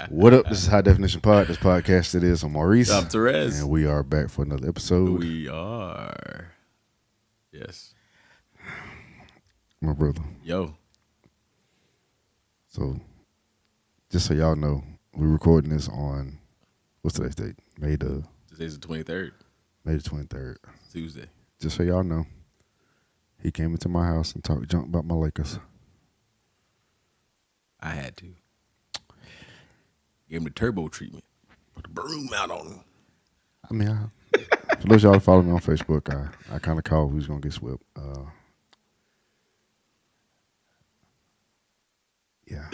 What up? This is High Definition Pod. This podcast it is. I'm Maurice. I'm Therese. And we are back for another episode. We are. Yes. My brother. Yo. So, just so y'all know, we're recording this on, what's today's date? Today's the 23rd. May the 23rd. Tuesday. Just so y'all know, he came into my house and talked junk about my Lakers. I had to. Gave him the turbo treatment. Put the broom out on him. I mean, for those y'all that follow me on Facebook, I kind of called who's going to get swept. Yeah.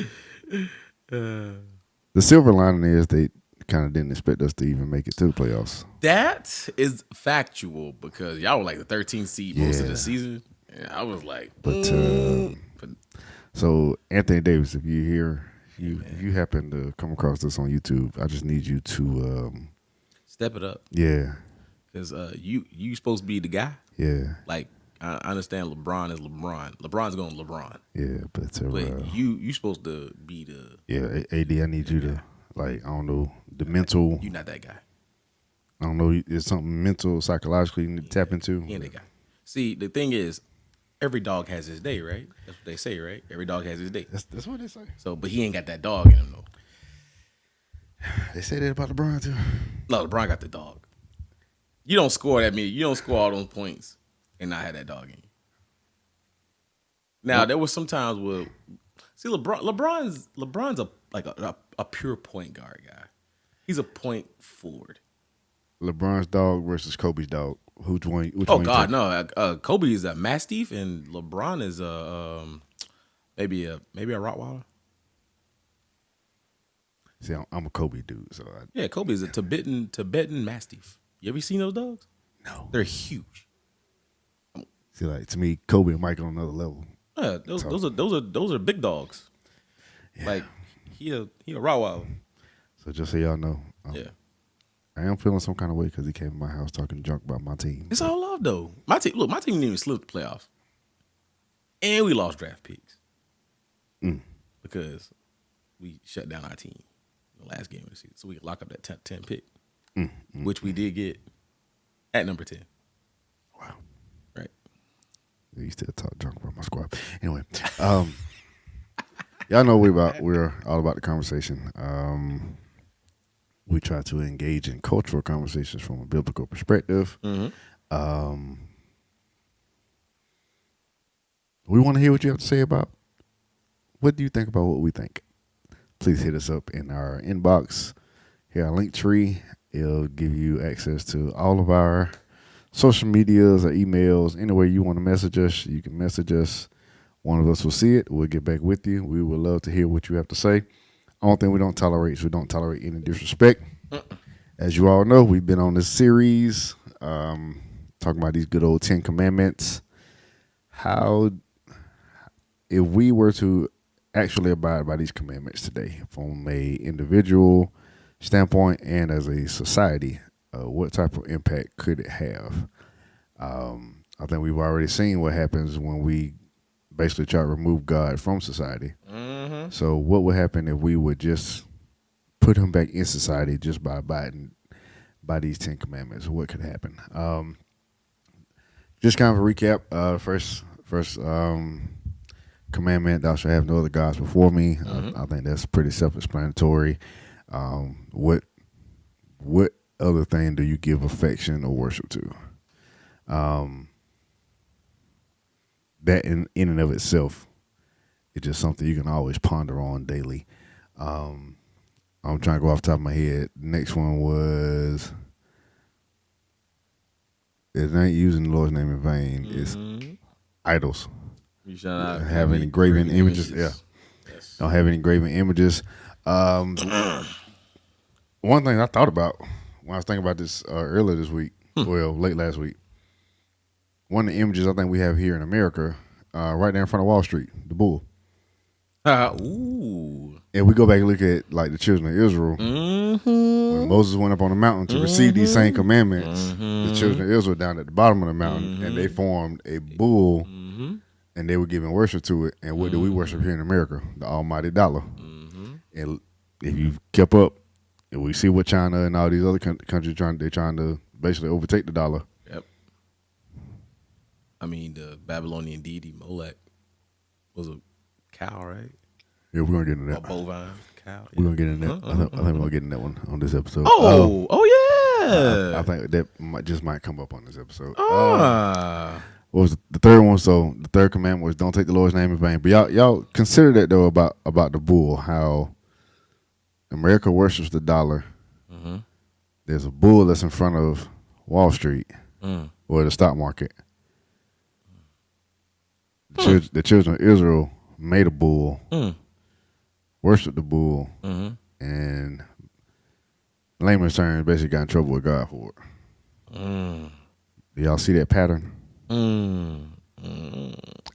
The silver lining is they kind of didn't expect us to even make it to the playoffs. That is factual because y'all were like the 13th seed most of the season. And I was like, So Anthony Davis, if you hear, if you happen to come across this on YouTube, I just need you to step it up. Yeah. Because you supposed to be the guy. Yeah. Like, I understand LeBron is LeBron. LeBron's going LeBron. Yeah, but you supposed to be the... Yeah, AD, I need you to, like, I don't know, the mental... You're not that guy. I don't know, it's something mental, psychologically you need to tap into. He ain't that guy. See, the thing is, every dog has his day, right? That's what they say, right? Every dog has his day. That's what they say. So, but he ain't got that dog in him, though. They say that about LeBron, too. No, LeBron got the dog. You don't score that many. You don't score all those points and not have that dog in you. Now, there was some times where, see, LeBron's a pure point guard guy. He's a point forward. LeBron's dog versus Kobe's dog. Which one? No. Kobe is a Mastiff, and LeBron is maybe a Rottweiler. See, I'm a Kobe dude, so Kobe is a Tibetan Mastiff. You ever seen those dogs? No, they're huge. See, like to me, Kobe and Mike on another level. Yeah, those are big dogs. Yeah. Like he a Rottweiler. So just so y'all know, I am feeling some kind of way because he came to my house talking junk about my team. It's all love though. My team didn't even slip the playoffs, and we lost draft picks because we shut down our team in the last game of the season, so we could lock up that 10 pick, which we did get at number 10. Wow, right? You still talk junk about my squad. Anyway, y'all know we're all about the conversation. We try to engage in cultural conversations from a biblical perspective. Mm-hmm. We want to hear what you have to say about what do you think about what we think. Please hit us up in our inbox. Here, our link tree. It'll give you access to all of our social medias or emails. Anywhere you want to message us, you can message us. One of us will see it. We'll get back with you. We would love to hear what you have to say. Only thing we don't tolerate is we don't tolerate any disrespect. As you all know, we've been on this series talking about these good old 10 commandments. How, if we were to actually abide by these commandments today from a individual standpoint and as a society, what type of impact could it have? I think we've already seen what happens when we basically try to remove God from society. Mm-hmm. So what would happen if we would just put him back in society just by abiding by these 10 commandments? What could happen? Just kind of a recap. First commandment, thou shalt have no other gods before me. Mm-hmm. I think that's pretty self-explanatory. What other thing do you give affection or worship to? That in and of itself is just something you can always ponder on daily. I'm trying to go off the top of my head. Next one was, it ain't using the Lord's name in vain. Mm-hmm. It's idols. You shall not have any graven images. Yeah. Yes. Don't have any graven images. One thing I thought about when I was thinking about this earlier this week, late last week, one of the images I think we have here in America, right there in front of Wall Street, the bull. Ooh. And we go back and look at like the children of Israel. Mm-hmm. When Moses went up on the mountain to receive these same commandments, the children of Israel down at the bottom of the mountain, and they formed a bull, and they were giving worship to it. And what do we worship here in America? The almighty dollar. And if you kept up, and we see what China and all these other countries they're trying to basically overtake the dollar. Yep. I mean, the Babylonian deity Molech was a cow, right? Yeah, we're gonna get into A that. bovine cow. We're gonna get into that. I think we're gonna get into that one on this episode. Oh I yeah. think that might come up on this episode. Ah. What was the third one? So the third commandment was don't take the Lord's name in vain. But y'all consider that though about the bull, how America worships the dollar. Mm-hmm. There's a bull that's in front of Wall Street or the stock market. The children of Israel made a bull, worshiped the bull, and layman's terms basically got in trouble with God for it. Do y'all see that pattern?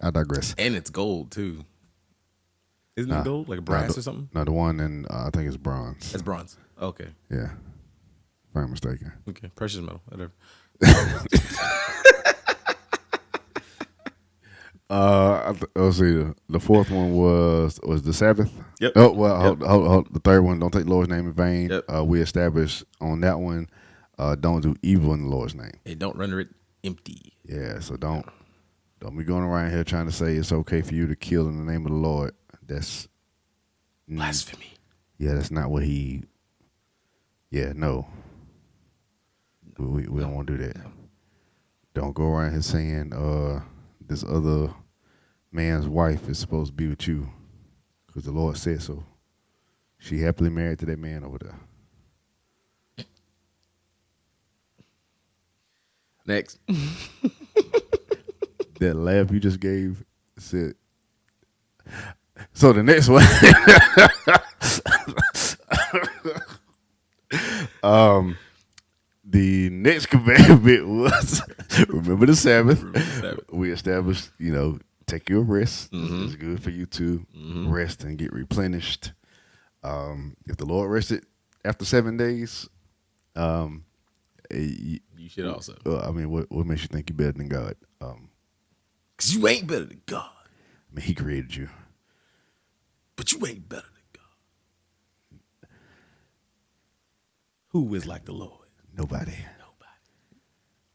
I digress. And it's gold too. Isn't it gold? Like brass or something? No, the one in I think it's bronze. That's bronze. Okay. Yeah, if I'm mistaken. Okay. Precious metal. Whatever. Let's see. The fourth one was the Sabbath. Yep. Oh well, hold. The third one, don't take the Lord's name in vain. Yep. We established on that one, don't do evil in the Lord's name. Hey, don't render it empty. Yeah, so don't be going around here trying to say it's okay for you to kill in the name of the Lord. That's Blasphemy. Yeah, that's not what he. Yeah, no. We don't want to do that. No. Don't go around here saying this other man's wife is supposed to be with you because the Lord said so. She happily married to that man over there. Next. That laugh you just gave said. So the next one, the next commandment was remember the Sabbath. We established, take your rest. It's good for you to rest and get replenished. If the Lord rested after 7 days, You should also. I mean, what makes you think you're better than God? Because you ain't better than God. I mean, He created you. But you ain't better than God. Who is like the Lord? Nobody.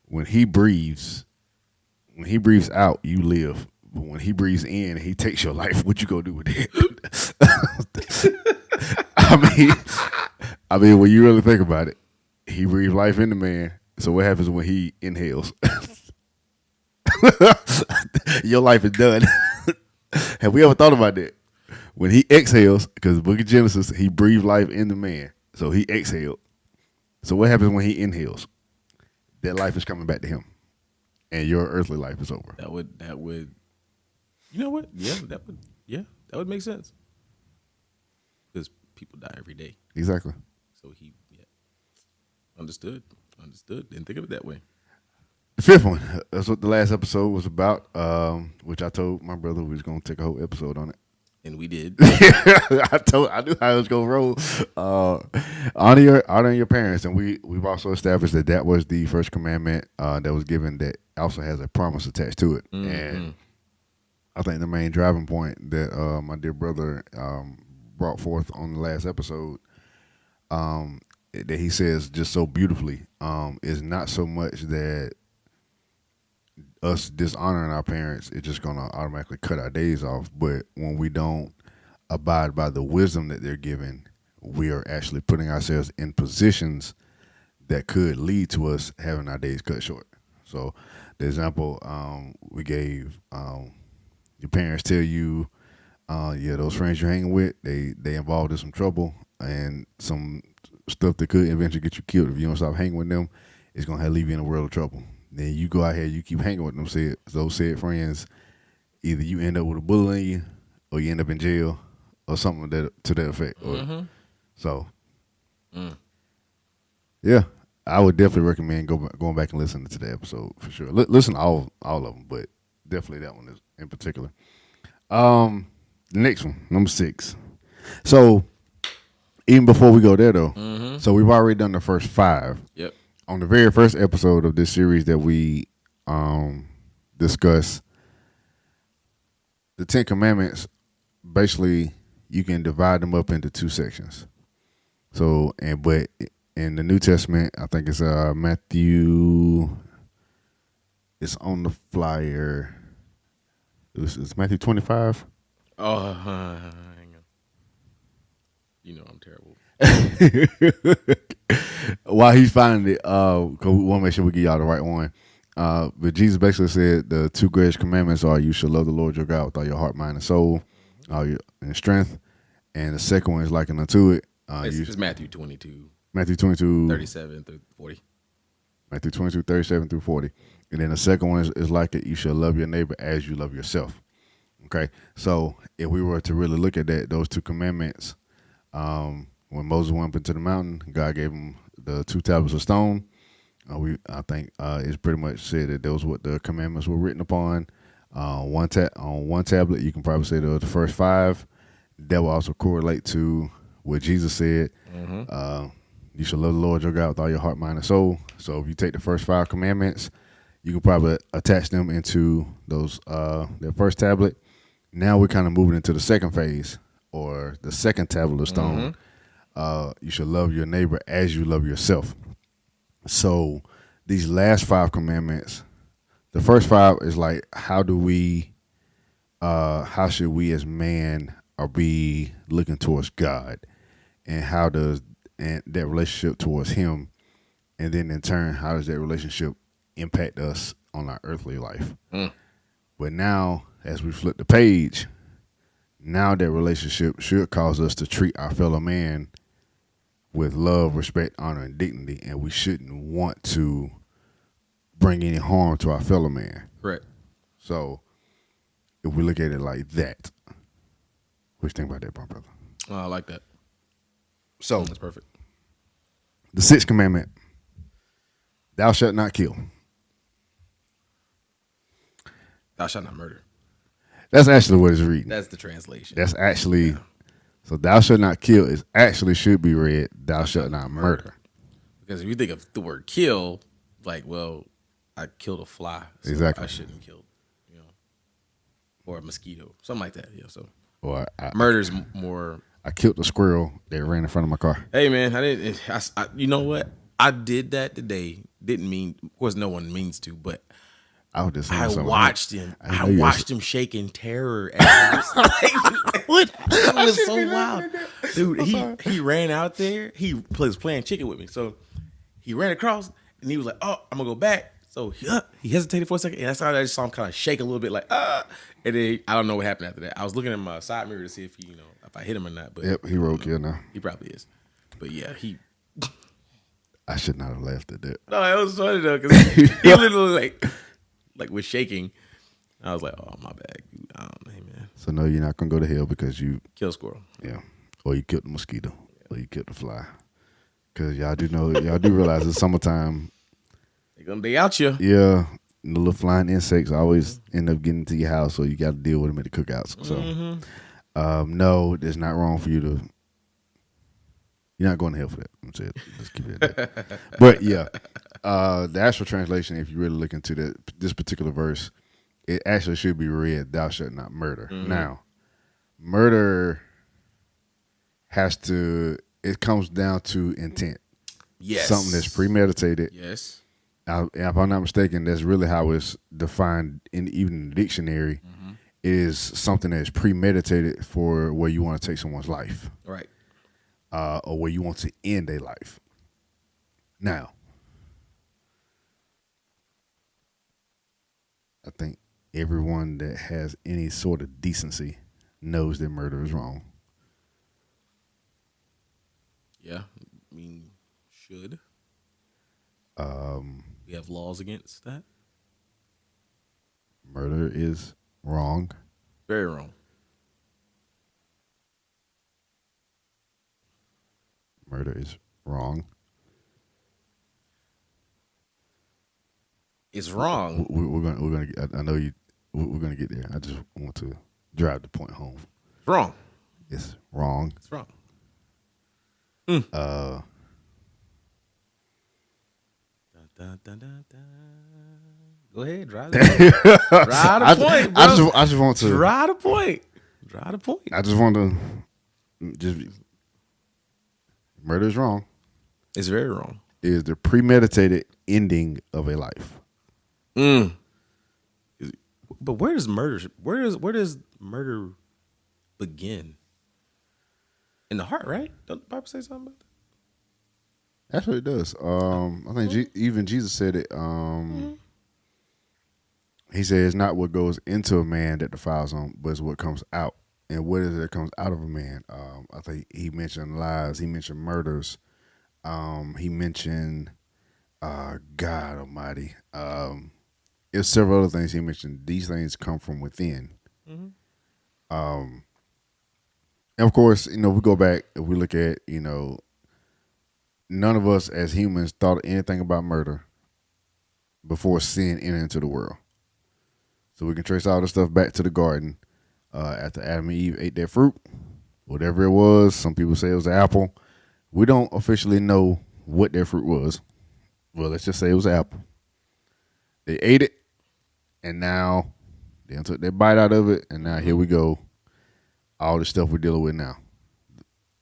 When He breathes out, you live. But when He breathes in, He takes your life. What you gonna do with it? I mean, when you really think about it, He breathed life into man. So what happens when He inhales? Your life is done. Have we ever thought about that? When He exhales, because the book of Genesis, He breathed life into man. So He exhaled. So what happens when He inhales? That life is coming back to Him. And your earthly life is over. That would you know what? Yeah, that would make sense. Because people die every day. Exactly. So understood. Didn't think of it that way. The fifth one, that's what the last episode was about, which I told my brother we was going to take a whole episode on it. And we did. I knew how it was going to roll. Honor your parents. And we've also established that was the first commandment that was given that also has a promise attached to it. Mm-hmm. And I think the main driving point that my dear brother brought forth on the last episode that he says just so beautifully is not so much that us dishonoring our parents is just going to automatically cut our days off. But when we don't abide by the wisdom that they're given, we are actually putting ourselves in positions that could lead to us having our days cut short. So the example we gave, your parents tell you, those friends you're hanging with, they involved in some trouble and some stuff that could eventually get you killed. If you don't stop hanging with them, it's going to leave you in a world of trouble. Then you go out here, you keep hanging with them, those said friends, either you end up with a bullet in you or you end up in jail or something to that effect. So, yeah, I would definitely recommend going back and listening to the episode for sure. Listen to all of them, but definitely that one is in particular. The next one, number 6. So, even before we go there, though, so we've already done the first 5. Yep. On the very first episode of this series that we discussed, the 10 Commandments, basically, you can divide them up into 2 sections. So but in the New Testament, I think it's Matthew. It's on the flyer. It's Matthew 25. Oh, hang on. You know I'm terrible. While he's finding it, cause we want to make sure we get y'all the right one. But Jesus basically said the two greatest commandments are you shall love the Lord your God with all your heart, mind, and soul, all your and strength. And the second one is likened unto it. It's Matthew 22, Matthew 22, 37 through 40. Matthew 22, 37 through 40. And then the second one is like it, you shall love your neighbor as you love yourself. Okay. So if we were to really look at that, those two commandments, when Moses went up into the mountain, God gave him the two tablets of stone. I think it's pretty much said that those what the commandments were written upon. On one tablet, you can probably say the first five. That will also correlate to what Jesus said. You shall love the Lord your God with all your heart, mind, and soul. So if you take the first five commandments, you can probably attach them into those their first tablet. Now we're kind of moving into the second phase or the second tablet of stone. You should love your neighbor as you love yourself. So these last five commandments, the first five is like how should we as man are be looking towards God, and how does and that relationship towards Him, and then in turn how does that relationship impact us on our earthly life. But now as we flip the page, now that relationship should cause us to treat our fellow man with love, respect, honor, and dignity, and we shouldn't want to bring any harm to our fellow man. Correct. So if we look at it like that, what do you think about that, bro, brother? Oh, I like that. So That's perfect. the sixth commandment, thou shalt not kill. Thou shalt not murder. That's actually what it's reading. That's the translation. That's actually, so thou shalt not kill is actually should be read, thou shalt not murder. Because if you think of the word kill, like, well, I killed a fly. So Exactly. I shouldn't kill, or a mosquito, something like that. Yeah. So Or murder's more. I killed a squirrel that ran in front of my car. Hey man, I didn't. You know what? I did that today. Didn't mean. Of course, no one means to, but I was just saying I something. watched him. I I watched him shake in terror. What? It was so wild, dude. He ran out there. He was playing chicken with me, so he ran across and he was like, "Oh, I'm gonna go back." So he hesitated for a second, and that's how I just saw him kind of shake a little bit, like And then I don't know what happened after that. I was looking at my side mirror to see if if I hit him or not. But Yep, he roadkill now. He probably is. But yeah, I should not have laughed at that. No, it was funny though because he literally like was shaking. I was like, "Oh, my bad. I don't know, hey, man." So no, you're not gonna go to hell because you Kill a squirrel. Yeah, or you killed the mosquito, or you killed the fly. Because y'all do realize it's summertime. They're gonna be out you. Yeah, the little flying insects always end up getting to your house, so you got to deal with them at the cookouts. So, no, it's not wrong for you to. You're not going to hell for that. I'm saying, let's keep it at that. But yeah, the actual translation, if you really look into this particular verse, it actually should be read, "Thou shalt not murder." Now, murder it comes down to intent. Yes. Something that's premeditated. Yes. If I'm not mistaken, that's really how it's defined even in the dictionary. Is something that's premeditated for where you want to take someone's life. Right. Or where you want to end their life. Now, I think everyone that has any sort of decency knows that murder is wrong. Yeah, I mean, should. We have laws against that. Murder is wrong. Very wrong. Murder is wrong. It's wrong. We're gonna. I know you. We're gonna get there. I just want to drive the point home. It's wrong. It's wrong. It's wrong. Dun, dun, dun, dun. Go ahead, drive the point. Drive the point, bro. I just want to drive the point. Drive the point. I just want to just Murder is wrong. It's very wrong. Is the premeditated ending of a life. But where does murder begin? In the heart, right? Don't the Bible say something about that? That's what it does. I think even Jesus said it. He said it's not what goes into a man that defiles him, but it's what comes out. And what is it that comes out of a man? I think he mentioned lies. He mentioned murders. He mentioned God Almighty. There's several other things he mentioned. These things come from within. And of course, we go back, if we look at, none of us as humans thought anything about murder before sin entered into the world. So we can trace all the stuff back to the garden after Adam and Eve ate that fruit, whatever it was. Some people say it was an apple. We don't officially know what that fruit was. Well, let's just say it was an apple. They ate it, and now they took their bite out of it, and now here we go. All the stuff we're dealing with now.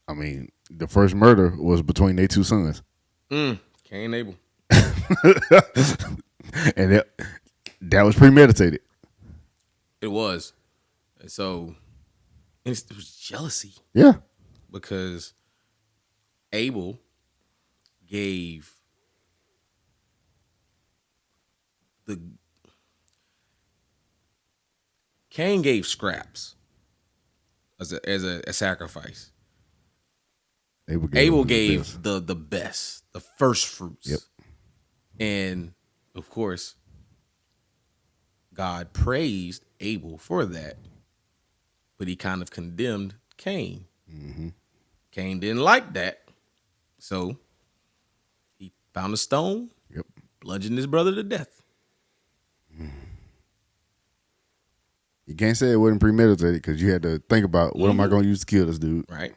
I mean, the first murder was between their two sons. Cain and Abel. And that was premeditated. It was. And so it was jealousy. Yeah. Because Abel gave Cain gave scraps as a sacrifice. Abel gave the best, the first fruits. Yep. And of course, God praised Abel for that, but he kind of condemned Cain. Mm-hmm. Cain didn't like that, so he found a stone, bludgeoned his brother to death. You can't say it wasn't premeditated because you had to think about what am I going to use to kill this dude? Right.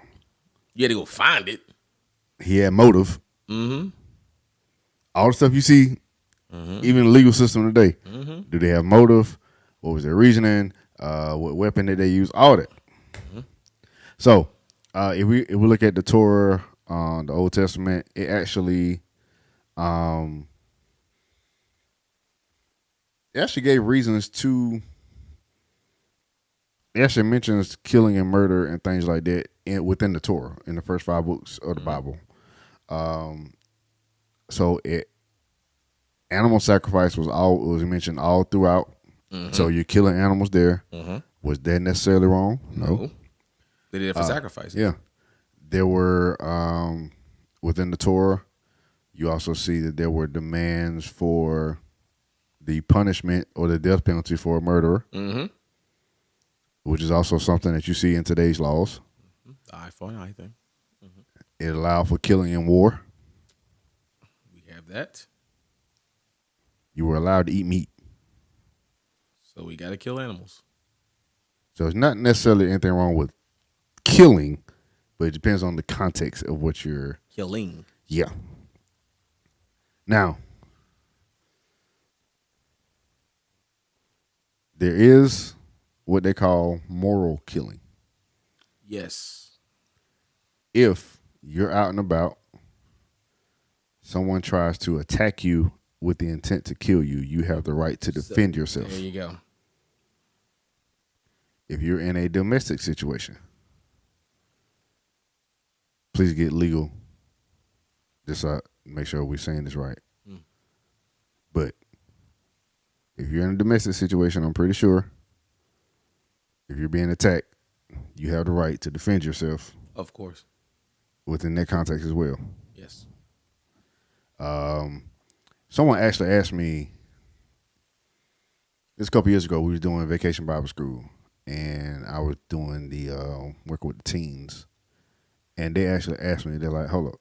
You had to go find it. He had motive. Mm-hmm. All the stuff you see, even the legal system today, do they have motive? What was their reasoning? What weapon did they use? All that. Mm-hmm. So, if we look at the Torah, the Old Testament, it actually gave reasons to. It actually mentions killing and murder and things like that within the Torah in the first 5 books of the Bible. So animal sacrifice was mentioned all throughout. Mm-hmm. So you're killing animals there. Mm-hmm. Was that necessarily wrong? No. They did it for sacrifice. Yeah. There were within the Torah, you also see that there were demands for the punishment or the death penalty for a murderer. Mm-hmm. Which is also something that you see in today's laws. Eye for an eye thing. Mm-hmm. It allowed for killing in war. We have that. You were allowed to eat meat. So we got to kill animals. So it's not necessarily anything wrong with killing, but it depends on the context of what you're... Killing. Yeah. Now, there is what they call moral killing. Yes. If you're out and about, someone tries to attack you with the intent to kill you, you have the right to defend yourself. There you go. If you're in a domestic situation, please get legal. Just make sure we're saying this right. But if you're in a domestic situation, I'm pretty sure if you're being attacked, you have the right to defend yourself. Of course. Within that context as well. Yes. Someone actually asked me, this a couple years ago, we was doing Vacation Bible School, and I was doing the working with the teens, and they actually asked me, they're like, hold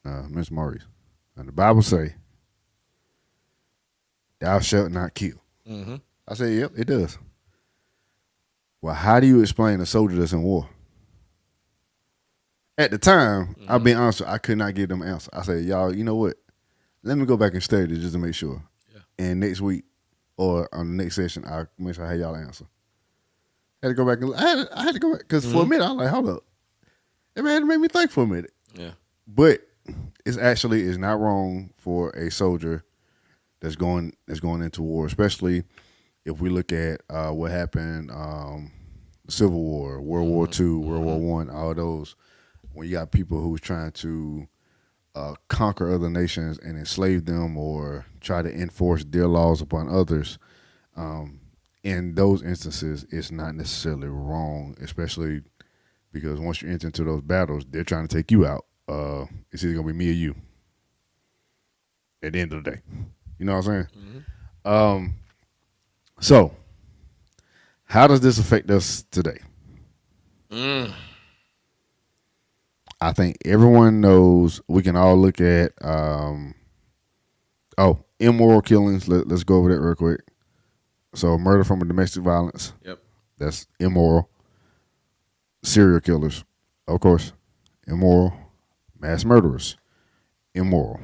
up, Miss Maurice, and the Bible say, thou shalt not kill. Mm-hmm. I said, yep, it does. Well, how do you explain a soldier that's in war? At the time, I'll be honest, I could not give them an answer. I said, y'all, you know what? Let me go back and study this just to make sure. Yeah. And next week or on the next session, I'll make sure I have y'all answer. I had to go back. I had to go back because for a minute, I was like, hold up. It had to make me think for a minute. Yeah. But it's not wrong for a soldier that's going into war, especially if we look at what happened, the Civil War, World War II, World War One, all those. When you got people who's trying to conquer other nations and enslave them or try to enforce their laws upon others, um, in those instances, it's not necessarily wrong, especially because once you enter into those battles, they're trying to take you out. It's either gonna be me or you at the end of the day. You know what I'm saying? Um, so, how does this affect us today? Mm. I think everyone knows. We can all look at immoral killings. Let's go over that real quick. So, murder from a domestic violence, Yep. that's immoral. Serial killers, of course, immoral. Mass murderers, immoral.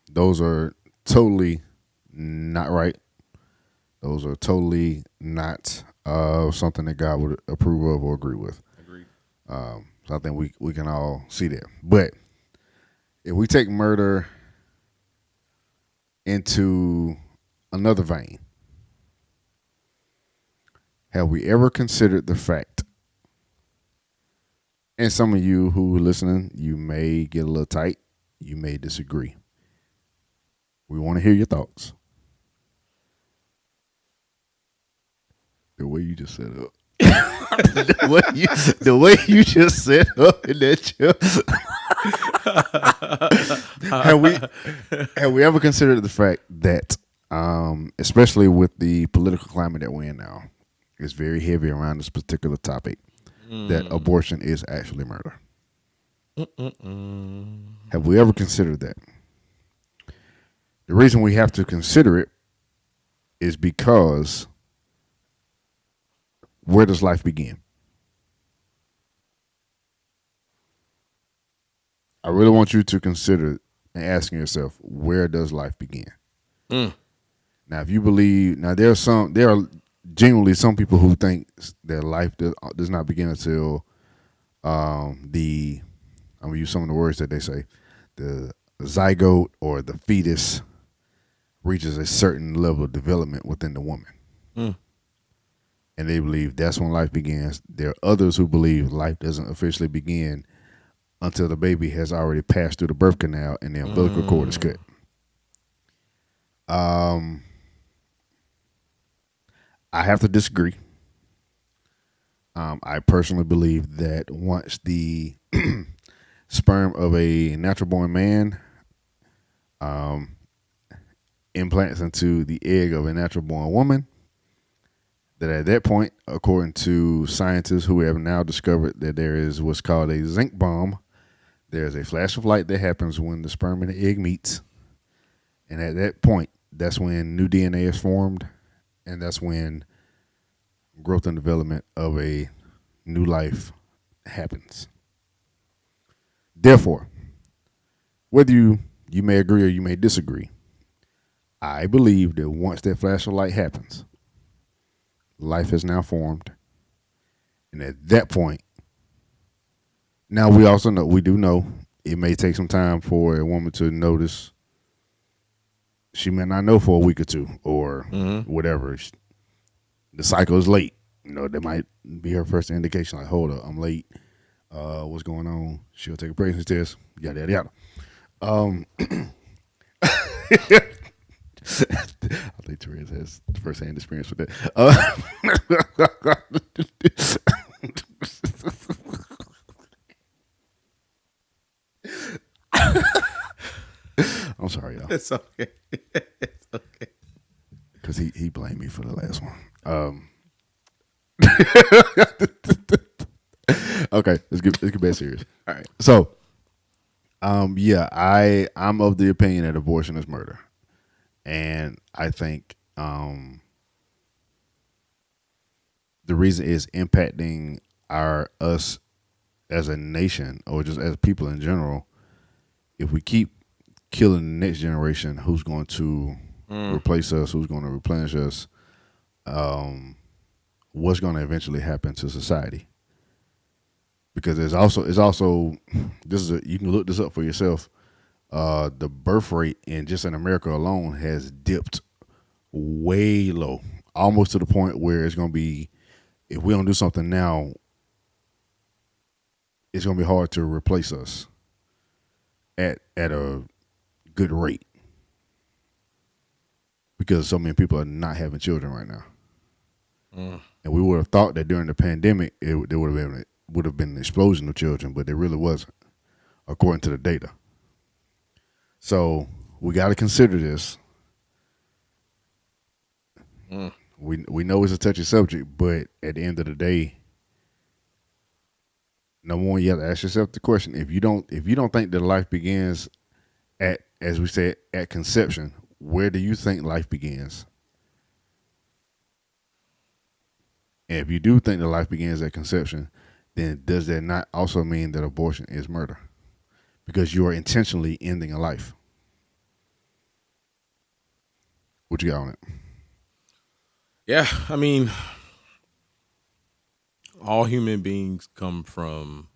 Those are totally not right. Those are totally not something that God would approve of or agree with. Agreed. So I think we can all see that. But if we take murder into another vein, have we ever considered the fact, and some of you who are listening, you may get a little tight, you may disagree. We want to hear your thoughts. The way you just set up. the way you just set up in that chair. have we ever considered the fact that, especially with the political climate that we're in now, it's very heavy around this particular topic, that abortion is actually murder? Have we ever considered that? The reason we have to consider it is because where does life begin? I really want you to consider and asking yourself, where does life begin? Mm. Now, if you believe, there are genuinely some people who think that life does not begin until I'm gonna use some of the words that they say, the zygote or the fetus reaches a certain level of development within the woman. Mm. And they believe that's when life begins. There are others who believe life doesn't officially begin until the baby has already passed through the birth canal and the umbilical cord is cut. I have to disagree. I personally believe that once the sperm of a natural born man implants into the egg of a natural born woman, that at that point, according to scientists who have now discovered that there is what's called a zinc bomb, there's a flash of light that happens when the sperm and the egg meets. And at that point, that's when new DNA is formed, and that's when growth and development of a new life happens. Therefore, whether you may agree or you may disagree, I believe that once that flash of light happens, life is now formed. And at that point, now we do know it may take some time for a woman to notice. She may not know for a week or two or whatever. The cycle is late. That might be her first indication, like, hold up, I'm late. What's going on? She'll take a pregnancy test, yada, yada, yada. I think Therese has first-hand experience with that. I'm sorry, y'all. It's okay. It's okay. Because he blamed me for the last one. Okay, let's get back serious. All right. So, yeah, I'm of the opinion that abortion is murder, and I think the reason is impacting us as a nation or just as people in general. If we keep killing the next generation, who's going to replace us? Who's going to replenish us? What's going to eventually happen to society? because it's also this is you can look this up for yourself. The birth rate in just in America alone has dipped way low, almost to the point where it's going to be, if we don't do something now, it's going to be hard to replace us at a good rate because so many people are not having children right now. And we would have thought that during the pandemic there would have been an explosion of children, but there really wasn't, according to the data. So we got to consider this. We know it's a touchy subject, but at the end of the day, number one, you have to ask yourself the question: if you don't think that life begins at, as we said, at conception, where do you think life begins? And if you do think that life begins at conception, then does that not also mean that abortion is murder? Because you are intentionally ending a life. What you got on it? Yeah, I mean, all human beings come from.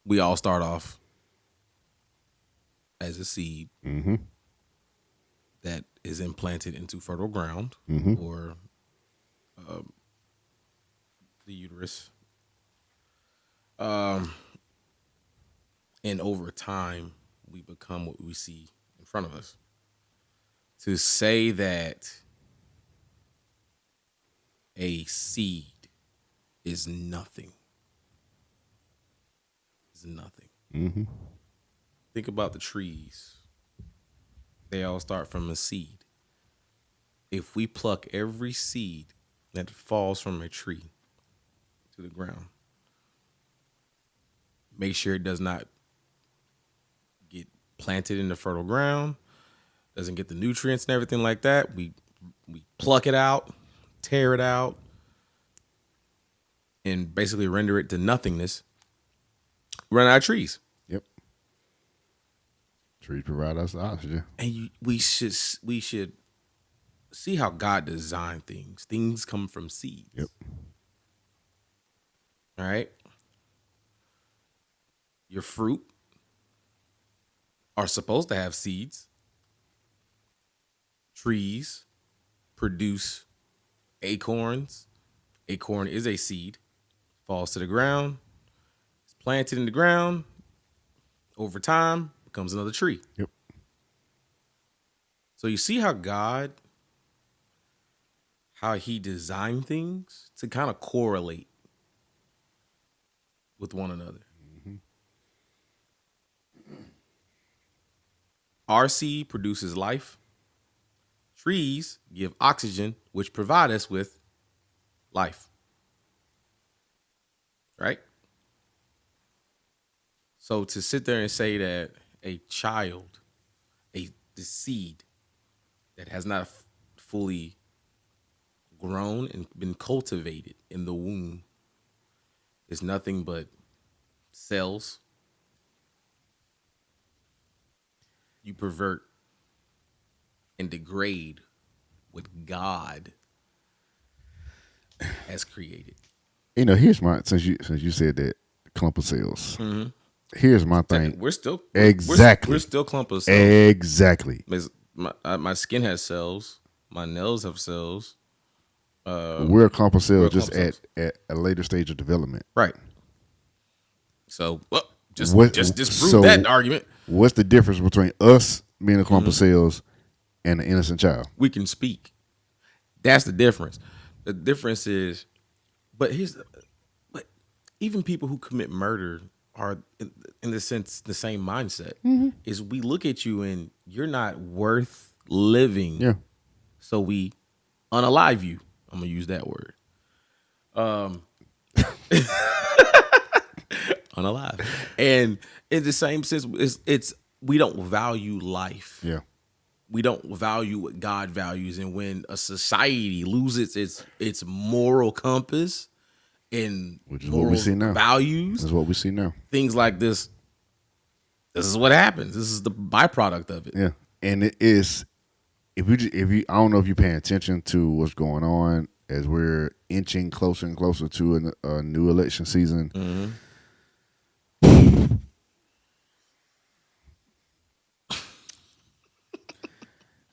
We all start off as a seed that is implanted into fertile ground or the uterus. And over time, we become what we see in front of us. To say that a seed is nothing is nothing. Think about the trees. They all start from a seed. If we pluck every seed that falls from a tree to the ground, make sure it does not get planted in the fertile ground, doesn't get the nutrients and everything like that. We pluck it out, tear it out, and basically render it to nothingness. Run out of trees. Yep. Trees provide us oxygen. And we should see how God designed things. Things come from seeds. Yep. All right. Your fruit are supposed to have seeds. Trees produce acorns. Acorn is a seed. Falls to the ground. It's planted in the ground. Over time, becomes another tree. Yep. So you see how he designed things to kind of correlate with one another. Our seed produces life. Trees give oxygen, which provide us with life. Right? So to sit there and say that a child, the seed that has not fully grown and been cultivated in the womb is nothing but cells, you pervert and degrade what God has created. Here's my since you said that clump of cells. Here's my thing. We're still exactly. We're still clump of cells. Exactly. My skin has cells. My nails have cells. We're a clump of cells just at a later stage of development. Right. So, well, just disprove that argument. What's the difference between us being a clump of cells and an innocent child? We can speak. That's the difference. The difference is, but even people who commit murder are, in the sense, the same mindset. Is we look at you and you're not worth living. Yeah. So we unalive you. I'm gonna use that word. Unalive. And in the same sense, it's we don't value life. Yeah. We don't value what God values. And when a society loses its moral compass and which is what we see now. Values. This is what we see now. Things like this. This is what happens. This is the byproduct of it. Yeah. And it is, if you I don't know if you're paying attention to what's going on as we're inching closer and closer to a new election season. Mm-hmm.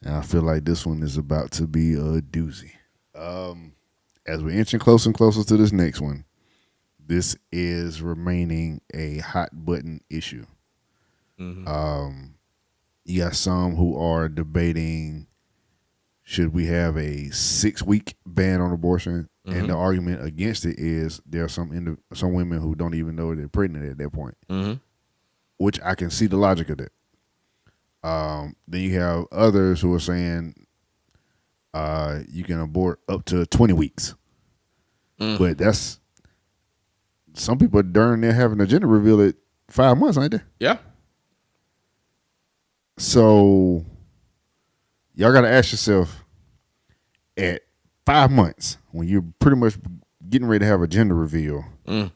And I feel like this one is about to be a doozy. As we're inching closer and closer to this next one, this is remaining a hot button issue. Mm-hmm. You got some who are debating should we have a 6 week ban on abortion, and Mm-hmm. the argument against it is there are some women who don't even know they're pregnant at that point, Mm-hmm. which I can see the logic of that. Then you have others who are saying you can abort up to 20 weeks, Mm. but that's some people during there having a gender reveal at 5 months, ain't they? Yeah. So y'all got to ask yourself at 5 months when you're pretty much getting ready to have a gender reveal. Mm.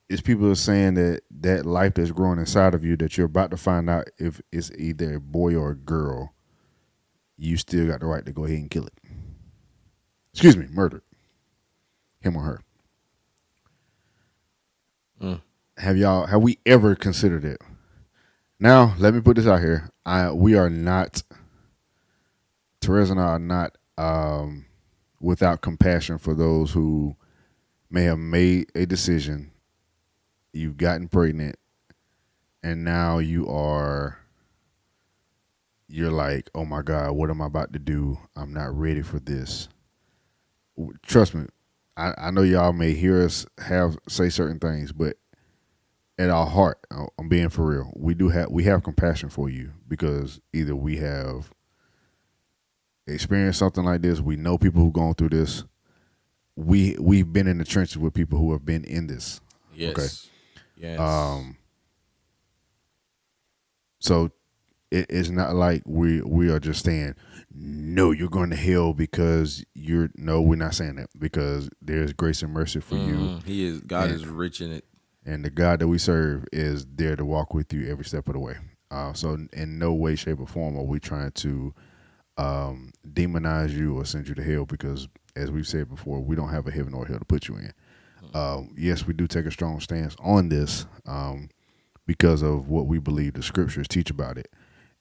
Is people are saying that that life that's growing inside of you that you're about to find out if it's either a boy or a girl, you still got the right to go ahead and kill it. Excuse me, murder it. Him or her. Mm. Have we ever considered it? Now, let me put this out here. We are not, Therese and I are not without compassion for those who may have made a decision. You've gotten pregnant, and now you're like, oh my God, what am I about to do? I'm not ready for this. Trust me, I know y'all may hear us say certain things, but at our heart, I'm being for real. We have compassion for you because either we have experienced something like this, we know people who've gone through this. We've been in the trenches with people who have been in this. Okay. Yes. Yes. So it's not like we are just saying, no, you're going to hell because we're not saying that because there's grace and mercy for you. He is God and, is rich in it. and the God that we serve is there to walk with you every step of the way. So in no way, shape, or form are we trying to demonize you or send you to hell because, as we've said before, we don't have a heaven or hell to put you in. Yes, we do take a strong stance on this because of what we believe the scriptures teach about it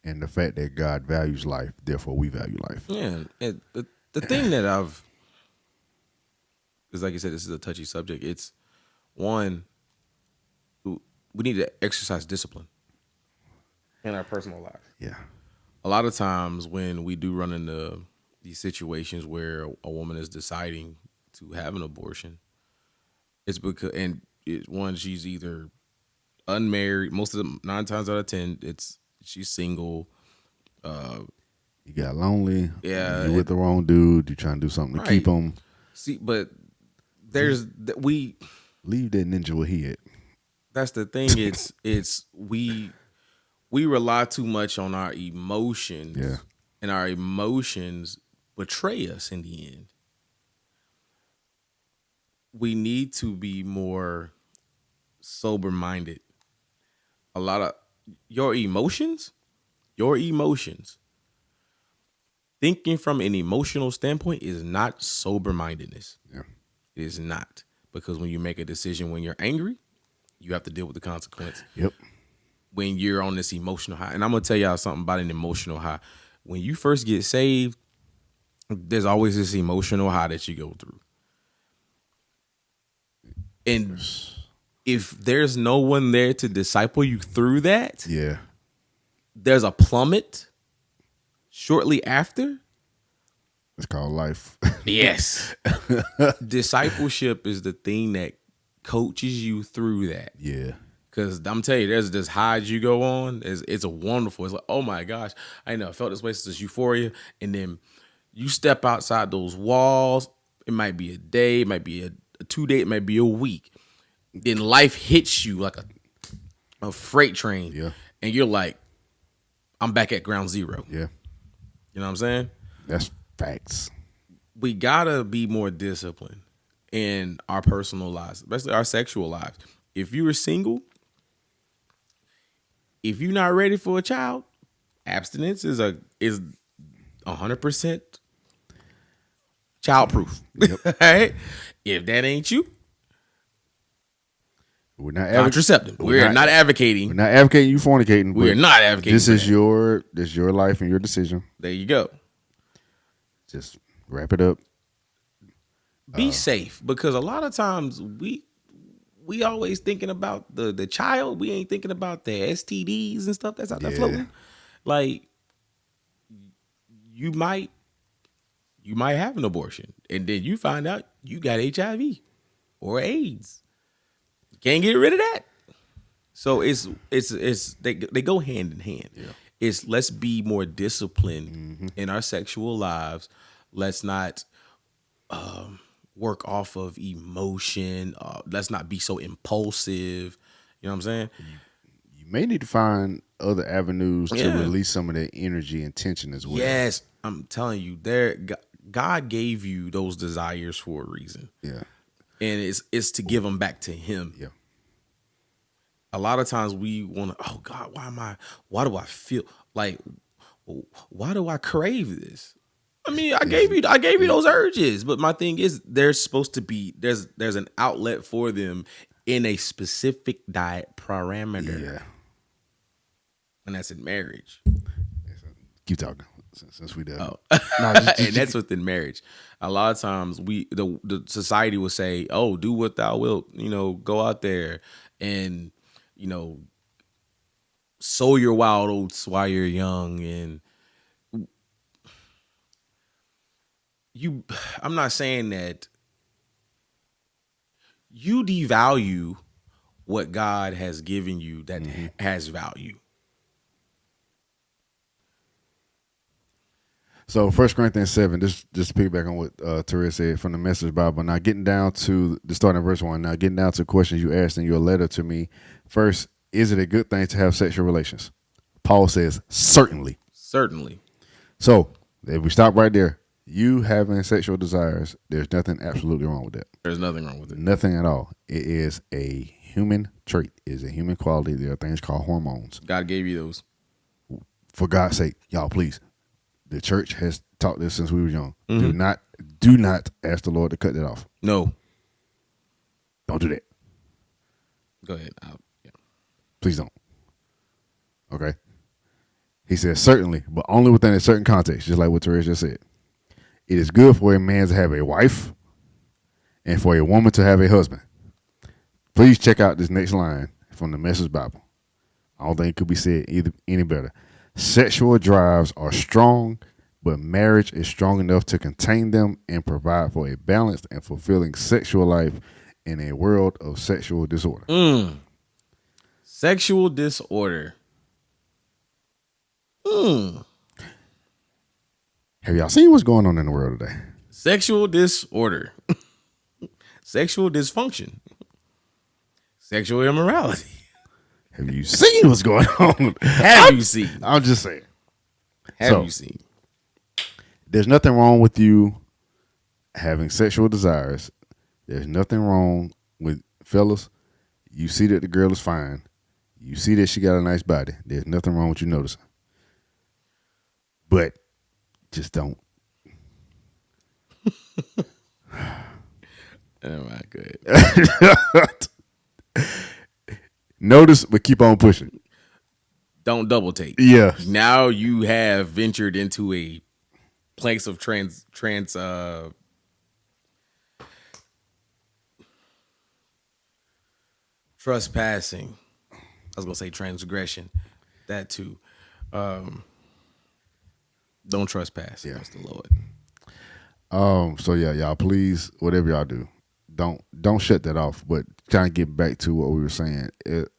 and the fact that God values life, therefore we value life. Yeah. The thing that because like you said, this is a touchy subject. It's one, we need to exercise discipline in our personal lives. Yeah. A lot of times when we do run into these situations where a woman is deciding to have an abortion, it's because one, she's either unmarried. Most of them, 9 times out of 10, she's single. You got lonely. Yeah, You with the wrong dude. You trying to do something to keep right. him. See, but we. Leave that ninja where he at. That's the thing. It's we rely too much on our emotions. Yeah. And our emotions betray us in the end. We need to be more sober minded. A lot of your emotions, thinking from an emotional standpoint is not sober mindedness. Yeah. It is not. Because when you make a decision when you're angry, you have to deal with the consequence. Yep. When you're on this emotional high. And I'm going to tell y'all something about an emotional high. When you first get saved, there's always this emotional high that you go through. And if there's no one there to disciple you through that, Yeah. there's a plummet shortly after. It's called life. Yes. Discipleship is the thing that coaches you through that. Yeah. Because I'm telling you, there's this highs you go on. It's a wonderful. It's like, oh my gosh, I know I felt this way. It's this euphoria. And then you step outside those walls. It might be a day, it might be a 2 day, it might be a week. Then life hits you like a freight train. Yeah. And you're like, I'm back at ground zero. Yeah. You know what I'm saying? That's facts. We gotta be more disciplined in our personal lives, especially our sexual lives. If you are single, if you're not ready for a child, abstinence is 100% childproof. Yep. All right. If that ain't you, We're not contraceptive. We're not advocating. We're not advocating you fornicating. We're not advocating. This is your life and your decision. There you go. Just wrap it up. Be safe, because a lot of times we always thinking about the child. We ain't thinking about the STDs and stuff that's out there floating. Like you might have an abortion and then you find out you got HIV or AIDS. You can't get rid of that. So they go hand in hand. Yeah. It's let's be more disciplined in our sexual lives. Let's not work off of emotion. Let's not be so impulsive. You know what I'm saying? You may need to find other avenues to release some of that energy and tension as well. Yes, I'm telling you, God gave you those desires for a reason. Yeah, and it's to give them back to Him. Yeah. A lot of times we want to. Oh God, why do I feel like? Why do I crave this? I mean, I gave you those urges, but my thing is, there's supposed to be there's an outlet for them in a specific diet parameter. Yeah. And that's in marriage. Keep talking since we done. Oh. And that's within marriage. A lot of times the society will say, "Oh, do what thou wilt." Go out there and sow your wild oats while you're young. And I'm not saying that you devalue what God has given you that has value. So 1 Corinthians 7, just to piggyback on what Therese said from the Message Bible. Now getting down to the starting verse 1. Now getting down to questions you asked in your letter to me. First, is it a good thing to have sexual relations? Paul says, certainly. Certainly. So if we stop right there, you having sexual desires, there's nothing absolutely wrong with that. There's nothing wrong with it. Nothing at all. It is a human trait. It is a human quality. There are things called hormones. God gave you those. For God's sake, y'all, please. The church has taught this since we were young. Do not ask the Lord to cut that off. No. Don't do that. Go ahead. Please don't. Okay. He says certainly, but only within a certain context, just like what Therese just said. It is good for a man to have a wife and for a woman to have a husband. Please check out this next line from the Message Bible. I don't think it could be said any better. Sexual drives are strong, but marriage is strong enough to contain them and provide for a balanced and fulfilling sexual life in a world of sexual disorder. Sexual disorder. Have y'all seen what's going on in the world today? Sexual disorder. Sexual dysfunction. Sexual immorality. Have you seen what's going on? Have you seen? I'm just saying. Have you seen? There's nothing wrong with you having sexual desires. There's nothing wrong with fellas. You see that the girl is fine. You see that she got a nice body. There's nothing wrong with you noticing. But just don't. Oh my God. Notice, but keep on pushing. Don't double take. Yeah. Now you have ventured into a place of trespassing. I was gonna say transgression. That too. Don't trespass against the Lord. So yeah, y'all, please, whatever y'all do, don't shut that off. But kind of get back to what we were saying. It's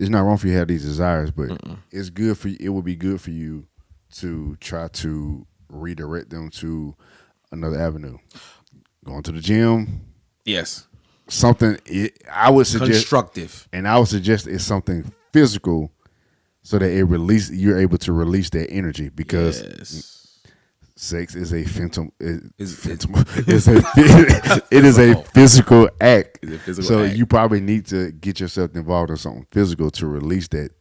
not wrong for you to have these desires, but it's good for you. It would be good for you to try to redirect them to another avenue. Going to the gym. Yes. Something I would suggest constructive, and I would suggest it's something physical, so that you're able to release that energy, because sex is a it is a physical act. So you probably need to get yourself involved in something physical to release that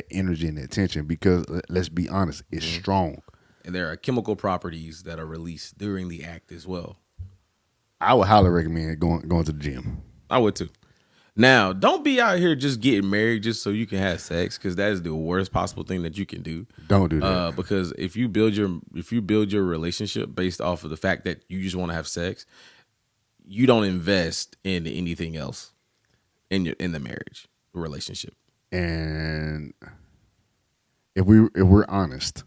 energy and that tension, because let's be honest, it's strong. and there are chemical properties that are released during the act as well. I would highly recommend going to the gym. I would too. Now, don't be out here just getting married just so you can have sex, because that is the worst possible thing that you can do. Don't do that. Because if you build your relationship based off of the fact that you just want to have sex, you don't invest in anything else in the marriage relationship. And if we're honest,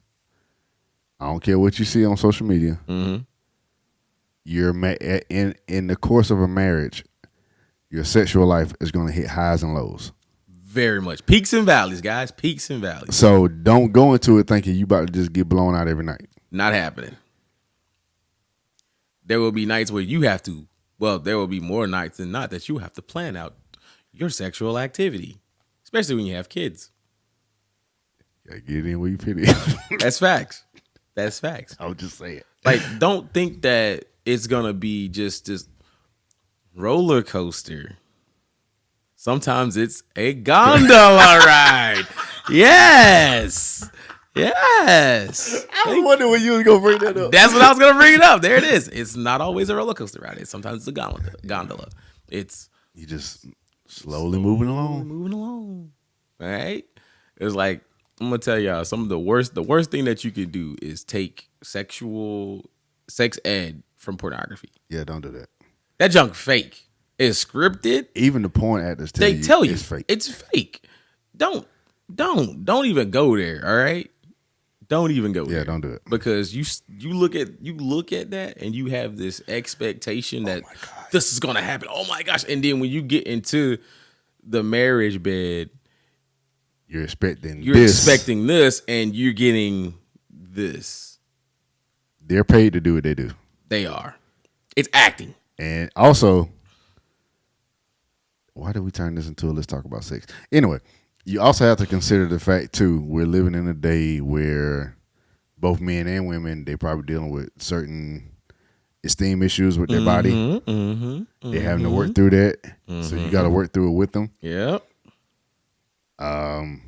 I don't care what you see on social media. Mm-hmm. You're in the course of a marriage, your sexual life is going to hit highs and lows. Very much. Peaks and valleys, guys. Peaks and valleys. So don't go into it thinking you about to just get blown out every night. Not happening. There will be nights where you have to, there will be more nights than not that you have to plan out your sexual activity, especially when you have kids. Gotta get in where you fit in. That's facts. That's facts. I was just saying. Like, don't think that it's going to be just this roller coaster. Sometimes it's a gondola ride. Yes. Yes. I was wondering when you was going to bring that up. That's what I was going to bring it up. There it is. It's not always a roller coaster ride. Sometimes it's a gondola. It's you just slowly moving along. Moving along. All right. It's like, I'm going to tell y'all, the worst thing that you could do is take sex ed from pornography. Yeah, don't do that. That junk fake. It's scripted. Even the porn actors tell you it's fake. It's fake. Don't even go there. All right. Don't even go there. Yeah, don't do it. Because you look at that and you have this expectation that this is gonna happen. Oh my gosh! And then when you get into the marriage bed, you're expecting this, and you're getting this. They're paid to do what they do. They are. It's acting. And also, why did we turn this into a let's talk about sex? Anyway, you also have to consider the fact, too, we're living in a day where both men and women, they're probably dealing with certain esteem issues with their body. They're having to work through that. So you got to work through it with them. Yep. The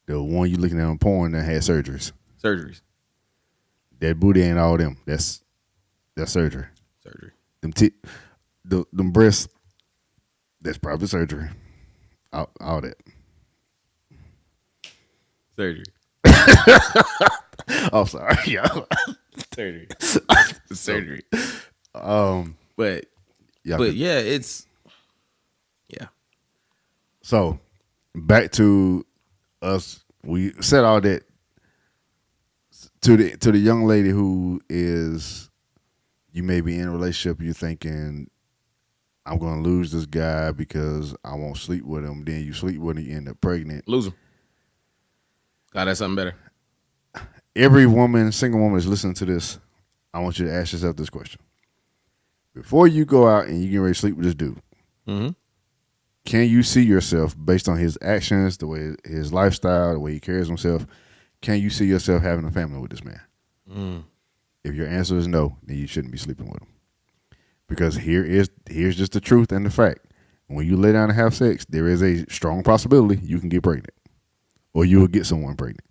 one you looking at on porn that had surgeries. That booty ain't all them. That's surgery. Them breasts, that's probably surgery. All that. Surgery. Oh, sorry, y'all. Surgery. But yeah, it's So back to us. We said all that to the young lady who is, you may be in a relationship. You're thinking, I'm going to lose this guy because I won't sleep with him. Then you sleep with him, you end up pregnant. Lose him. God, that's something better. Every single woman is listening to this. I want you to ask yourself this question. Before you go out and you get ready to sleep with this dude, can you see yourself based on his actions, the way his lifestyle, the way he carries himself? Can you see yourself having a family with this man? If your answer is no, then you shouldn't be sleeping with him. Because here's just the truth and the fact. When you lay down and have sex, there is a strong possibility you can get pregnant. Or you will get someone pregnant.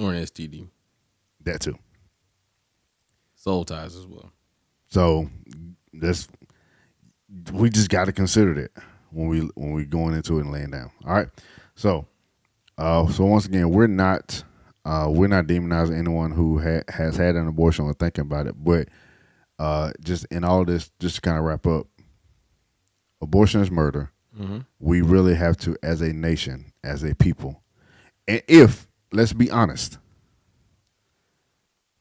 Or an STD. That too. Soul ties as well. So we just got to consider that when we going into it and laying down. All right. So once again, we're not demonizing anyone who has had an abortion or thinking about it, but just in all this, just to kind of wrap up, abortion is murder. We really have to, as a nation, as a people, and let's be honest,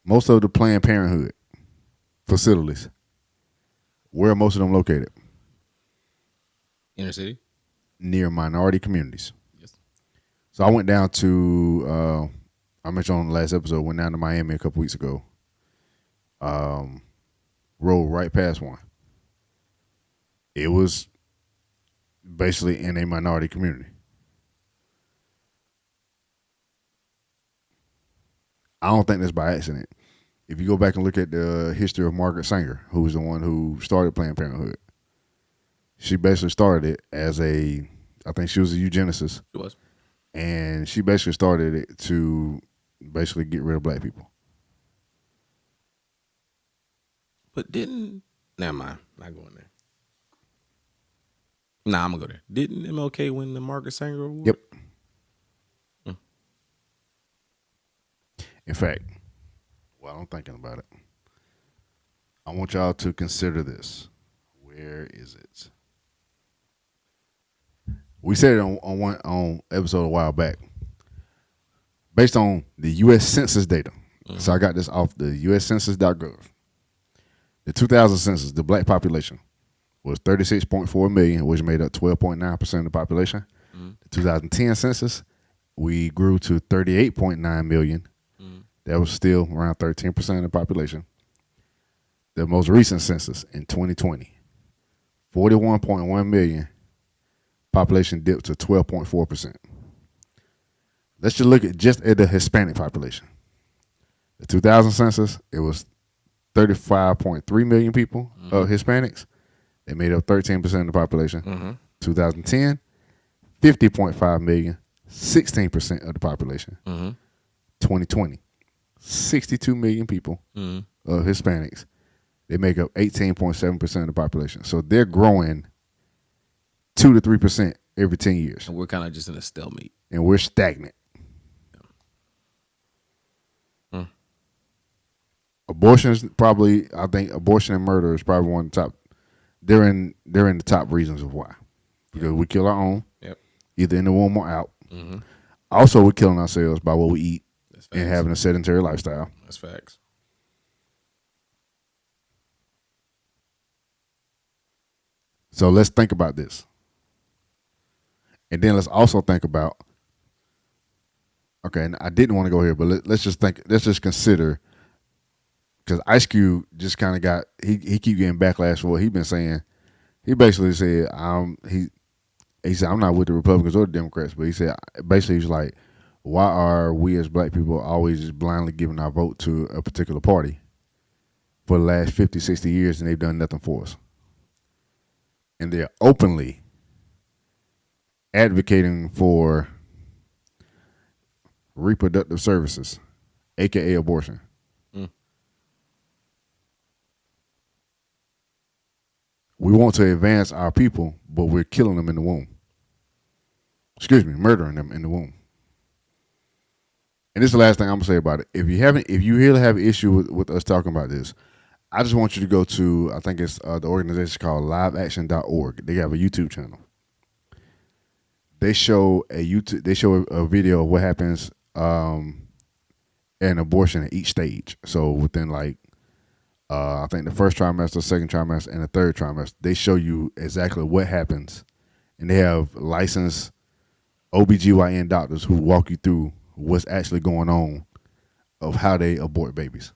most of the Planned Parenthood facilities, where are most of them located? Inner city? Near minority communities. Yes. So I went down to, I mentioned on the last episode, went down to Miami a couple weeks ago. Rode right past one. It was basically in a minority community. I don't think that's by accident. If you go back and look at the history of Margaret Sanger, who was the one who started Planned Parenthood, she basically started it as I think she was a eugenicist. She was. And she basically started it to basically get rid of black people. But didn't never mind. Not going there. Nah, I'm gonna go there. Didn't MLK win the Margaret Sanger Award? Yep. In fact, while I'm thinking about it, I want y'all to consider this. Where is it? We said it on one on episode a while back. Based on the U.S. Census data, so I got this off the USCensus.gov. The 2000 census, the black population was 36.4 million, which made up 12.9% of the population. The 2010 census, we grew to 38.9 million. That was still around 13% of the population. The most recent census in 2020, 41.1 million, population dipped to 12.4%. Let's just look at the Hispanic population. The 2000 census, it was 35.3 million people of Hispanics. They made up 13% of the population. 2010, 50.5 million, 16% of the population. 2020, 62 million people of Hispanics. They make up 18.7% of the population. So they're growing 2 to 3% every 10 years. And we're kind of just in a stalemate. And we're stagnant. Abortion is probably, I think abortion and murder is probably one of the top. They're in the top reasons of why. Because we kill our own, either in the womb or out. Also, we're killing ourselves by what we eat and having a sedentary lifestyle. That's facts. So let's think about this. And then let's also think about, okay, and I didn't want to go here, but let's just consider, because Ice Cube just kind of got, he keep getting backlash for what he been saying. He basically said, he said, I'm not with the Republicans or the Democrats, but he said, basically he's like, why are we as black people always just blindly giving our vote to a particular party for the last 50, 60 years and they've done nothing for us? And they're openly advocating for reproductive services, aka abortion. We want to advance our people, but we're killing them in the womb. Murdering them in the womb. And this is the last thing I'm gonna say about it. If you really have an issue with us talking about this, I just want you to go to, I think it's the organization called liveaction.org. They have a YouTube channel. They show a video of what happens in abortion at each stage. So within I think the first trimester, second trimester, and the third trimester, they show you exactly what happens. And they have licensed OBGYN doctors who walk you through what's actually going on of how they abort babies.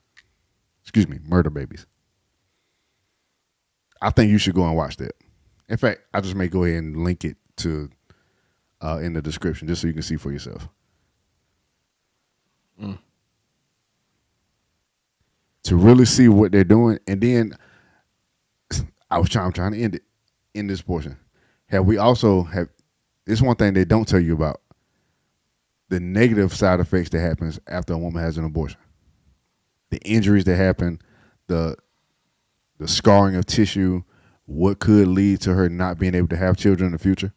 Murder babies. I think you should go and watch that. In fact, I just may go ahead and link it to in the description just so you can see for yourself. To really see what they're doing. And then I'm trying to end it in this portion. It's one thing they don't tell you about, the negative side effects that happens after a woman has an abortion. The injuries that happen, the scarring of tissue, what could lead to her not being able to have children in the future.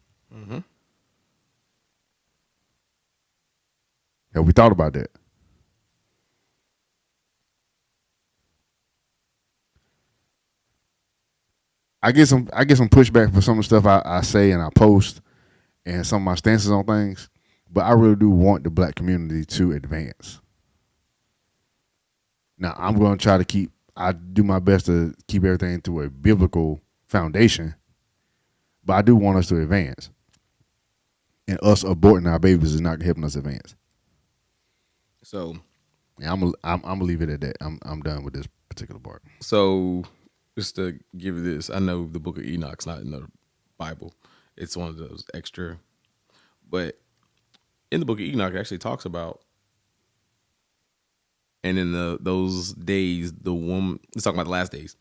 Have we thought about that? I get some pushback for some of the stuff I say and I post and some of my stances on things, but I really do want the black community to advance. Now, I'm going to try to I do my best to keep everything to a biblical foundation, but I do want us to advance. And us aborting our babies is not helping us advance. So, yeah, I'm gonna leave it at that. I'm done with this particular part. So, just to give you this, I know the Book of Enoch's not in the Bible. It's one of those extra, but in the Book of Enoch, it actually talks about, and in those days, the woman. Let's talk about the last days.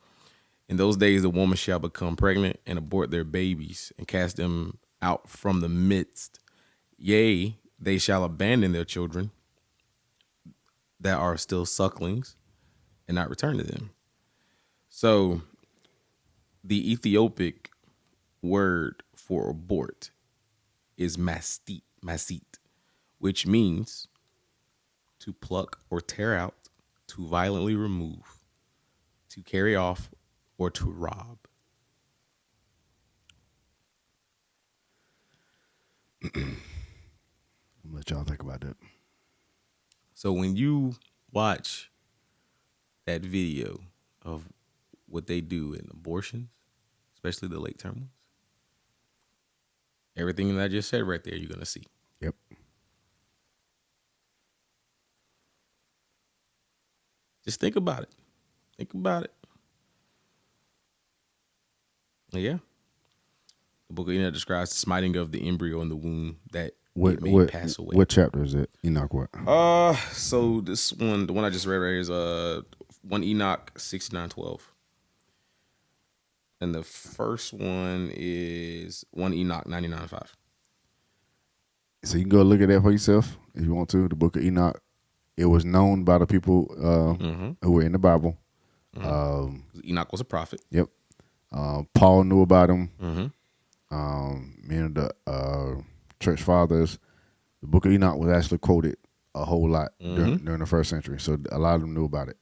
In those days, the woman shall become pregnant and abort their babies and cast them out from the midst. Yea, they shall abandon their children. that are still sucklings and not return to them. So the Ethiopic word for abort is masit, which means to pluck or tear out, to violently remove, to carry off, or to rob. I'm gonna let y'all think about that. So when you watch that video of what they do in abortions, especially the late term ones, everything that I just said right there, you're gonna see. Yep. Just think about it. Think about it. Yeah. The book of Enoch describes the smiting of the embryo in the womb that it may pass away. What chapter is it? Enoch what? So this one, the one I just read right here is 1 Enoch 69:12. And the first one is 1 Enoch 99:5. So you can go look at that for yourself if you want to. The book of Enoch. It was known by the people who were in the Bible. Enoch was a prophet. Yep. Paul knew about him. Mm-hmm. Many of the church fathers. The book of Enoch was actually quoted a whole lot during the first century. So a lot of them knew about it.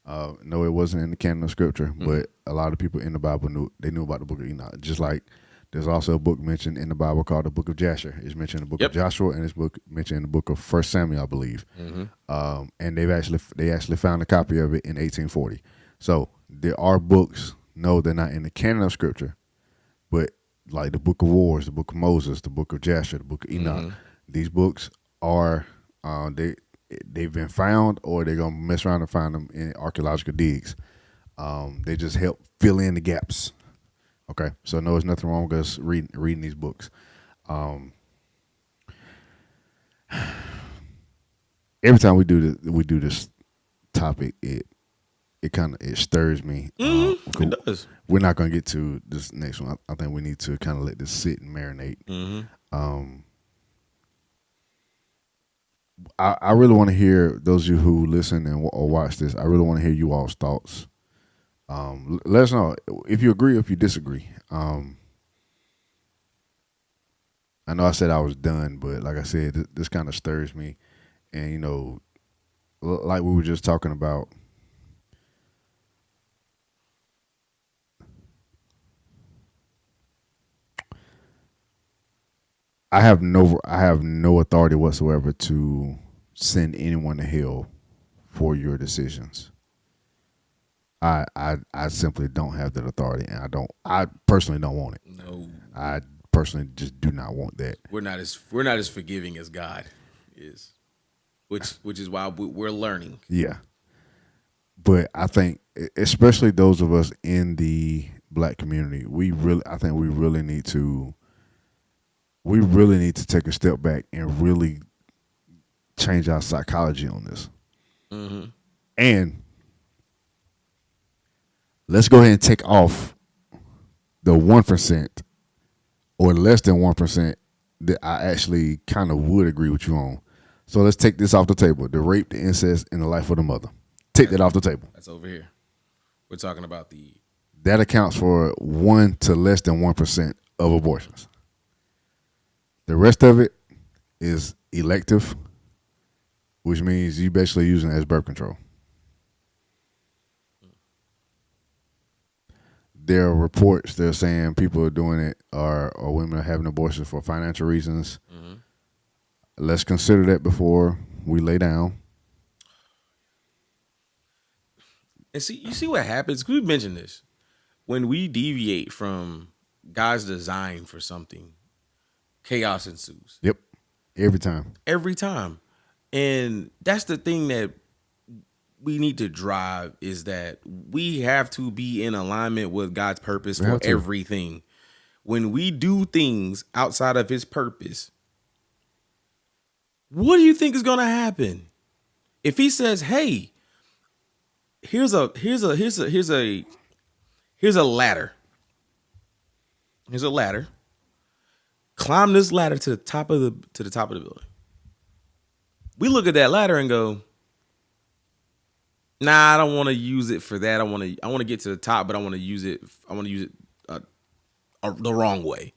No, it wasn't in the canon of scripture, but a lot of people in the Bible knew about the book of Enoch. Just like there's also a book mentioned in the Bible called the book of Jasher. It's mentioned in the book of Joshua, and it's mentioned in the book of 1 Samuel, I believe. And they actually found a copy of it in 1840. So there are books. No, they're not in the canon of scripture, but like the book of Wars, the book of Moses, the book of Jasher, the book of Enoch. These books are they've been found, or they're gonna mess around and find them in archaeological digs. They just help fill in the gaps. Okay, so no, there's nothing wrong with us reading these books. Every time we do this topic, it stirs me. It does. We're not gonna get to this next one. I think we need to kind of let this sit and marinate. I really want to hear those of you who listen or watch this. I really want to hear you all's thoughts. Let us know if you agree or if you disagree. I know I said I was done, but like I said, this kind of stirs me. And, you know, like we were just talking about, I have no authority whatsoever to send anyone to hell for your decisions. I simply don't have that authority, and I personally don't want it. No. I personally just do not want that. We're not as forgiving as God is, which is why we're learning. Yeah, but I think, especially those of us in the black community, I think we really need to take a step back and really change our psychology on this. And let's go ahead and take off the 1% or less than 1% that I actually kind of would agree with you on. So let's take this off the table: the rape, the incest, and the life of the mother. Take that off the table. That's over here. We're talking about that accounts for 1 to less than 1% of abortions. The rest of it is elective, which means you basically using it as birth control. There are reports that are saying people are doing it, or women are having abortions for financial reasons. Let's consider that before we lay down. And you see what happens? We mentioned this. When we deviate from God's design for something, chaos ensues. Yep. Every time. Every time. And that's the thing that we need to drive, is that we have to be in alignment with God's purpose for everything. When we do things outside of his purpose, what do you think is going to happen? If he says, "Hey, here's a ladder. Here's a ladder. Climb this ladder to the top of the building." We look at that ladder and go, Nah, I don't want to use it for that. I want to get to the top, but I want to use it. I want to use it the wrong way,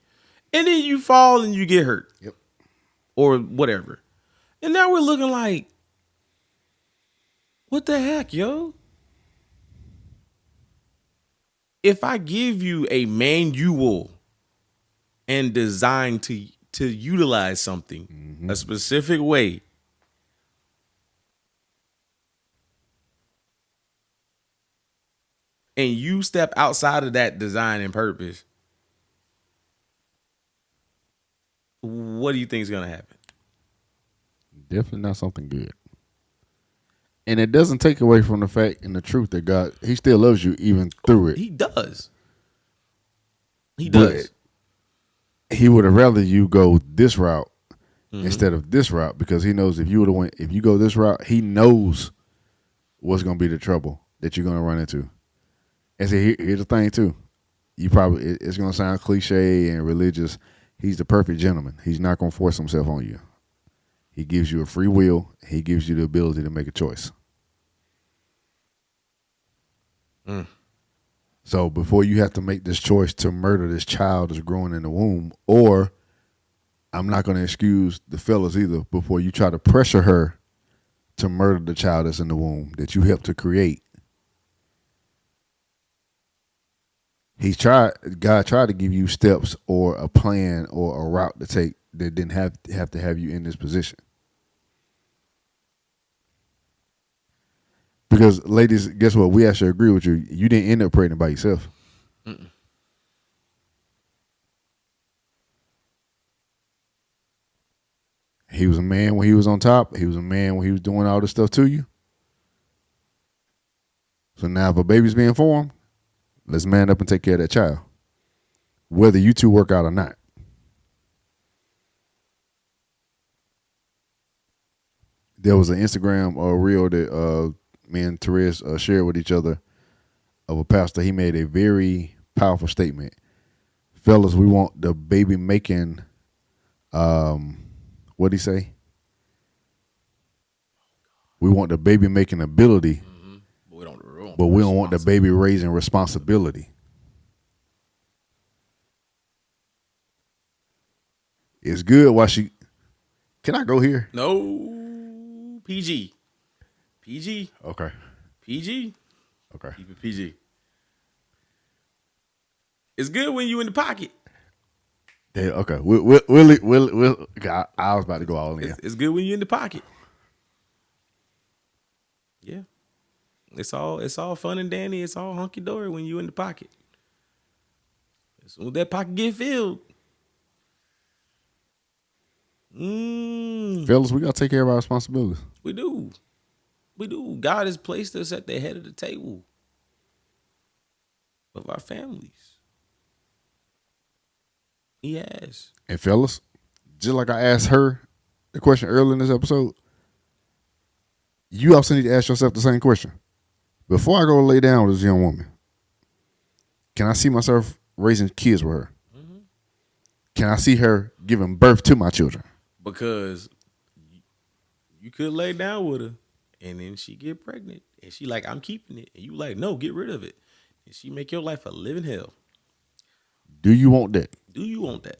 and then you fall and you get hurt Yep. or whatever. And now we're looking like, what the heck, yo? If I give you a manual and design to utilize something a specific way, and you step outside of that design and purpose, what do you think is gonna happen? Definitely not something good. And it doesn't take away from the fact and the truth that God, He still loves you even through it. He does. He But does. He would have rather you go this route instead of this route because He knows if you go this route, He knows what's going to be the trouble that you're going to run into. And see, here's the thing too. It's going to sound cliche and religious. He's the perfect gentleman. He's not going to force himself on you. He gives you a free will. He gives you the ability to make a choice. So before you have to make this choice to murder this child that's growing in the womb, or I'm not going to excuse the fellas either, before you try to pressure her to murder the child that's in the womb that you helped to create. God tried to give you steps or a plan or a route to take that didn't have to have you in this position. Because ladies, guess what? We actually agree with you. You didn't end up pregnant by yourself. He was a man when he was on top. He was a man when he was doing all this stuff to you. So now if a baby's being formed, let's man up and take care of that child. Whether you two work out or not. There was an Instagram reel that me and Therese shared with each other of a pastor. He made a very powerful statement. Fellas, we want the baby making, what'd he say? We want the baby making ability, but we don't want the baby raising responsibility. It's good while she. Can I go here? No, PG, PG, Okay. PG. Okay. Keep it PG. It's good when you in the pocket. Yeah, okay. I was about to go all in. It's good when you in the pocket. Yeah, it's all fun and dandy. It's all hunky dory when you in the pocket. As soon as that pocket get filled, Fellas, we got to take care of our responsibilities. we do. We do. God has placed us at the head of the table of our families. He has. And fellas, just like I asked her the question earlier in this episode, you also need to ask yourself the same question. Before I go lay down with this young woman, can I see myself raising kids with her? Can I see her giving birth to my children? Because you could lay down with her and then she get pregnant and she like, I'm keeping it. And you like, no, get rid of it. And she make your life a living hell. Do you want that? Do you want that?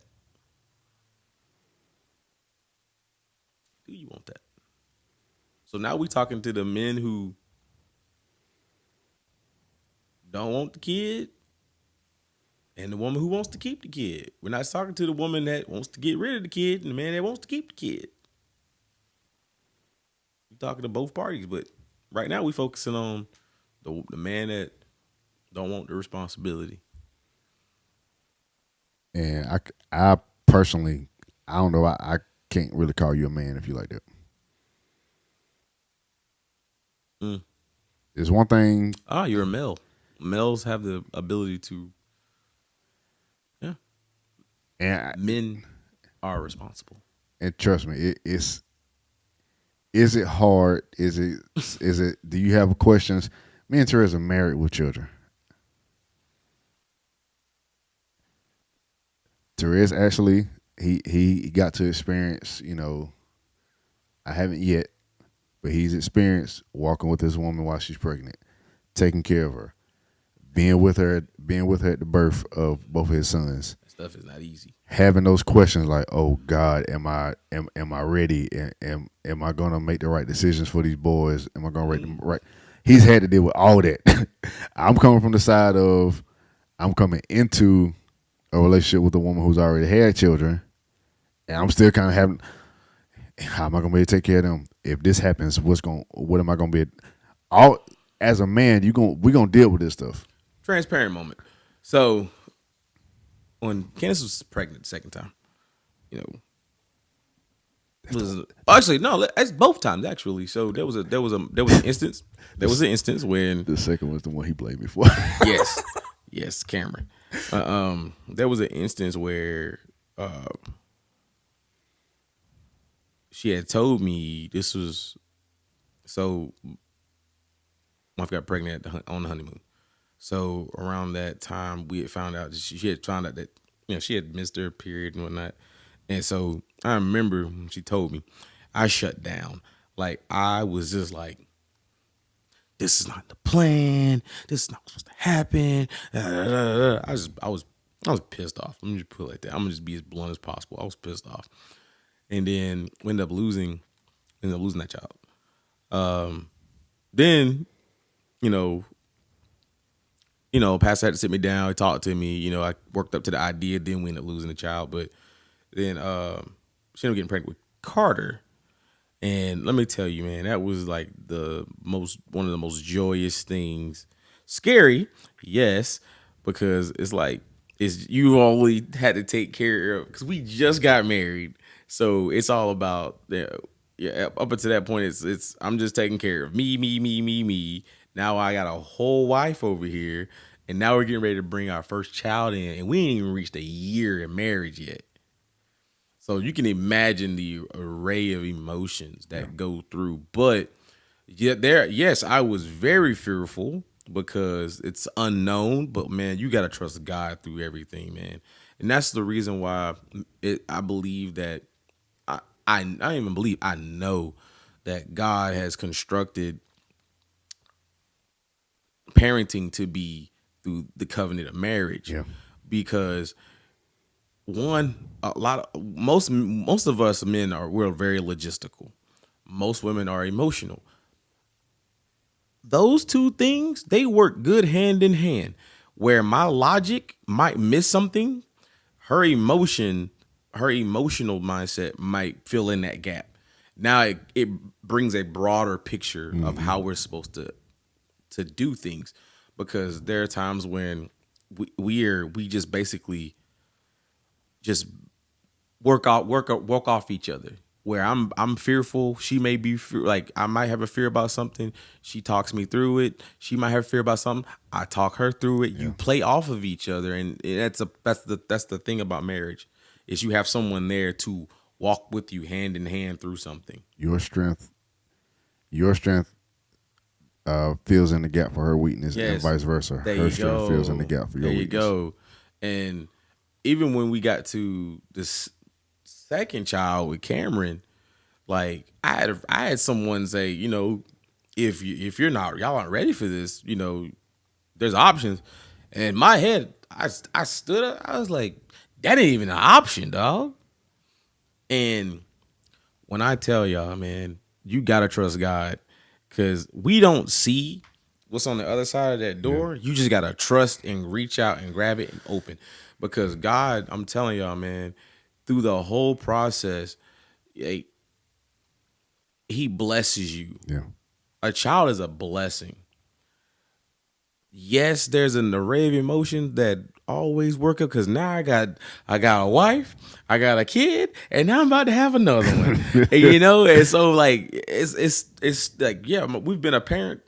Do you want that? So now we talking to the men who don't want the kid and the woman who wants to keep the kid. We're not talking to the woman that wants to get rid of the kid and the man that wants to keep the kid. We're talking to both parties, but right now we focusing on the man that don't want the responsibility. And I personally, I don't know. I can't really call you a man if you like that. There's one thing. You're a male. Males have the ability to. Yeah. And Men are responsible. And trust me, it's. Is it hard? Is it? Do you have questions? Me and Therese are married with children. Therese actually, he got to experience. I haven't yet, but he's experienced walking with this woman while she's pregnant, taking care of her, being with her at the birth of both of his sons, That stuff is not easy. having those questions like, "Oh God, am I ready? Am I gonna make the right decisions for these boys? Am I gonna rate them right?" He's had to deal with all that. I'm coming from the side of I'm coming into a relationship with a woman who's already had children, and I'm still kind of having, how am I gonna be able to take care of them? If this happens, what am I gonna be? All as a man, we gonna deal with this stuff. Transparent moment. So when Candace was pregnant the second time, you know, actually no, it's both times actually. So there was an instance. There was an instance when The second was the one he blamed me for. yes, Cameron. There was an instance where she had told me this was so. My wife got pregnant on the honeymoon. So around that time, we had found out she had found out that she had missed her period and whatnot. And so I remember when she told me, I shut down. Like I was just like, this is not the plan. This is not supposed to happen. I was pissed off. Let me just put it like that. I'm gonna just be as blunt as possible. I was pissed off. And then we ended up losing that child. Then, you know, Pastor had to sit me down, he talked to me, I worked up to the idea, then we ended up losing the child. But then she ended up getting pregnant with Carter. And let me tell you, man, that was like one of the most joyous things. Scary, yes, because it's like you only had to take care of, because we just got married, so it's all about up until that point, it's I'm just taking care of me, me, me, me, me. Now I got a whole wife over here, and now we're getting ready to bring our first child in, and we ain't even reached a year in marriage yet. So you can imagine the array of emotions that go through. But yes, I was very fearful because it's unknown. But man, you got to trust God through everything, man. And that's the reason why I believe that I don't even believe, I know that God has constructed parenting to be through the covenant of marriage. Yeah. Because most of us men we're very logistical. Most women are emotional. Those two things, they work good hand in hand. Where my logic might miss something, her emotional mindset might fill in that gap. Now it brings a broader picture of how we're supposed to do things, because there are times when we just basically just work off each other. Where I'm fearful, she may be like, I might have a fear about something. She talks me through it. She might have fear about something. I talk her through it. Yeah. You play off of each other, and that's the thing about marriage, is you have someone there to walk with you hand in hand through something. Your strength fills in the gap for her weakness, yes, and vice versa. There her strength fills in the gap for your weakness. There you go. And even when we got to this second child with Cameron, like I had someone say, if y'all aren't ready for this, there's options. And in my head, I stood up, I was like, that ain't even an option, dog. And when I tell y'all, man, you gotta trust God, because we don't see what's on the other side of that door. Yeah. You just gotta trust and reach out and grab it and open, because God, I'm telling y'all, man, through the whole process, He blesses you. Yeah. A child is a blessing. Yes, there's an array of emotions that always work up, because now I got a wife, I got a kid, and now I'm about to have another one. And so like it's like, yeah, we've been parents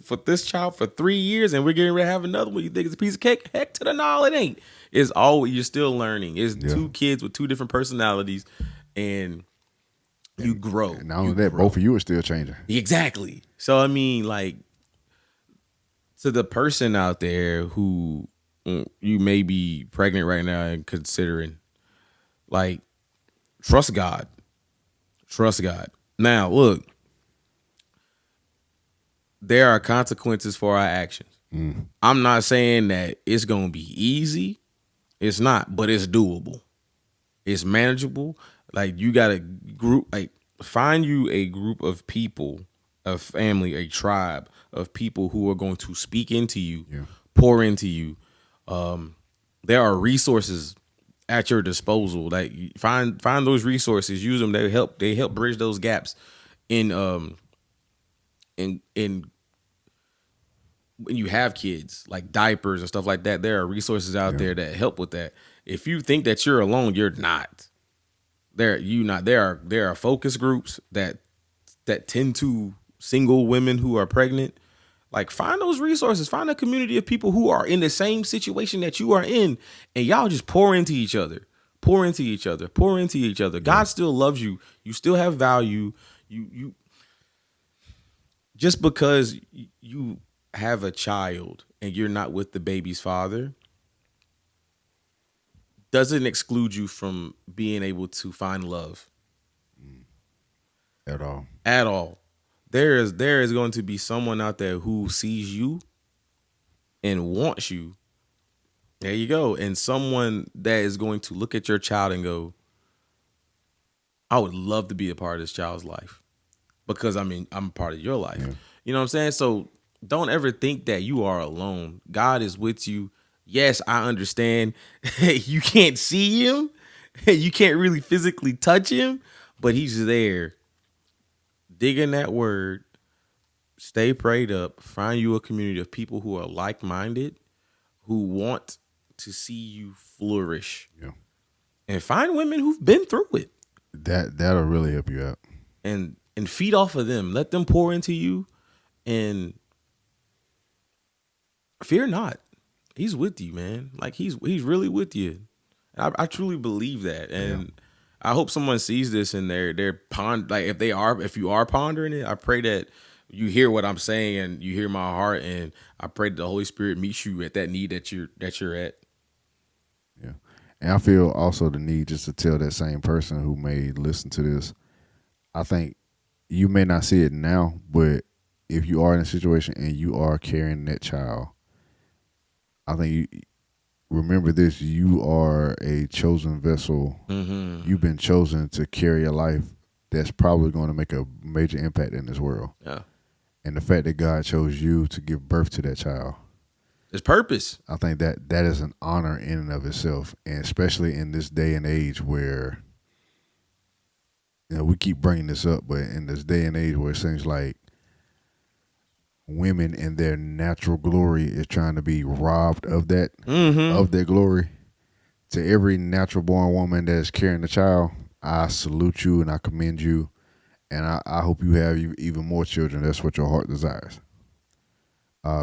for this child for 3 years, and we're getting ready to have another one. You think it's a piece of cake? Heck to the no, it ain't. It's always, you're still learning. It's two kids with two different personalities, and you grow. And not only that, both of you are still changing. Exactly. So I mean, like, to the person out there who you may be pregnant right now and considering, like, trust God. Trust God. Now, look, there are consequences for our actions. I'm not saying that it's gonna be easy. It's not, but it's doable. It's manageable. Like you got a group, like find you a group of people, a family, a tribe of people who are going to speak into you, pour into you. There are resources at your disposal. Like find those resources, use them. They help bridge those gaps in in when you have kids, like diapers and stuff like that. There are resources out there that help with that. If you think that you're alone, you're not. There are focus groups that tend to single women who are pregnant. Like find those resources, find a community of people who are in the same situation that you are in, and y'all just pour into each other. Pour into each other. Pour into each other. God still loves you. You still have value. You just because you have a child and you're not with the baby's father doesn't exclude you from being able to find love At all. at all. There is going to be someone out there who sees you and wants you. There you go. And someone that is going to look at your child and go, I would love to be a part of this child's life because I mean, I'm a part of your life. Yeah. You know what I'm saying? So don't ever think that you are alone. God is with you. Yes, I understand you can't see him. You can't really physically touch him, but he's there. Dig in that word. Stay prayed up. Find you a community of people who are like-minded, who want to see you flourish. Yeah. And find women who've been through it. That'll really help you out. And feed off of them. Let them pour into you. And fear not. He's with you, man. Like he's really with you. I truly believe that. And I hope someone sees this and they're like if you are pondering it, I pray that you hear what I'm saying and you hear my heart, and I pray that the Holy Spirit meets you at that need that you're at. Yeah. And I feel also the need just to tell that same person who may listen to this, I think you may not see it now, but if you are in a situation and you are carrying that child, I think you remember this: you are a chosen vessel. Mm-hmm. You've been chosen to carry a life that's probably going to make a major impact in this world. Yeah. And the fact that God chose you to give birth to that child, There's purpose. I think that is an honor in and of itself, and especially in this day and age where, we keep bringing this up, but in this day and age where it seems like women in their natural glory is trying to be robbed of that, of their glory. To every natural born woman that is carrying a child, I salute you and I commend you, and I hope you have even more children. That's what your heart desires.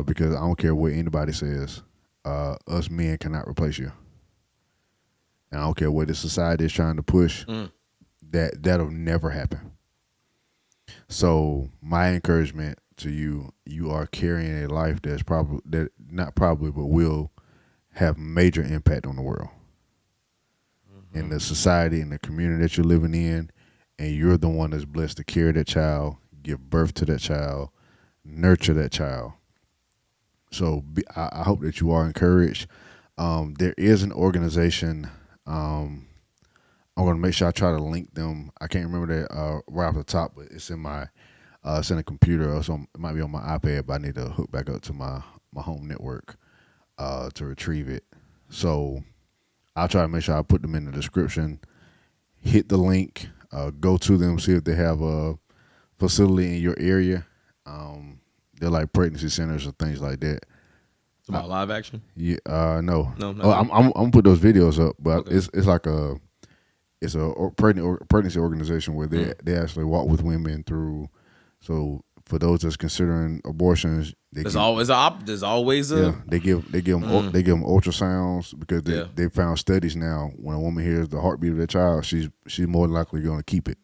Because I don't care what anybody says, us men cannot replace you. And I don't care what the society is trying to push, that'll never happen. So my encouragement to you, you are carrying a life that's not probably, but will have major impact on the world. In the society, in the community that you're living in, and you're the one that's blessed to carry that child, give birth to that child, nurture that child. So I hope that you are encouraged. There is an organization. I'm going to make sure I try to link them. I can't remember that right off the top, but it's in it's in a computer, or so it might be on my iPad, but I need to hook back up to my home network to retrieve it. So I'll try to make sure I put them in the description. Hit the link, go to them, see if they have a facility in your area. They're like pregnancy centers or things like that. It's about live action? Yeah, no. No. I'm gonna put those videos up, but Okay. it's like a pregnancy organization where they actually walk with women through. So for those that's considering abortions, There's always they give them ultrasounds because they found studies now when a woman hears the heartbeat of their child, she's more likely going to keep it,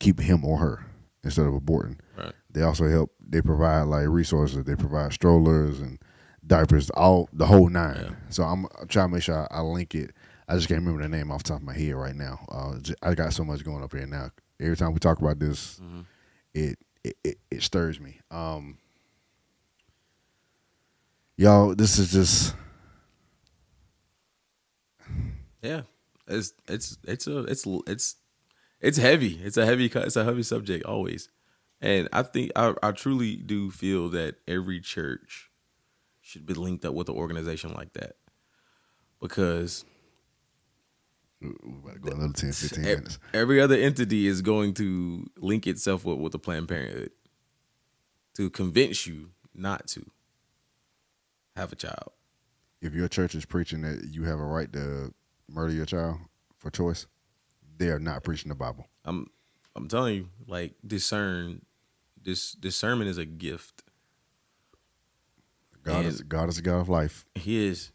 keep him or her instead of aborting. Right. They also they provide like resources. They provide strollers and diapers, the whole nine. Yeah. So I'm trying to make sure I link it. I just can't remember the name off the top of my head right now. I got so much going up here now every time we talk about this, Mm-hmm. it stirs me. Y'all, this is just Yeah, it's heavy. It's a heavy subject always, and I think I truly do feel that every church should be linked up with an organization like that because we're about to go another 10, 15 minutes. every other entity is going to link itself with the Planned Parenthood to convince you not to have a child. If your church is preaching that you have a right to murder your child for choice, they are not preaching the Bible. I'm telling you, like discernment is a gift. God is a God of life. He is.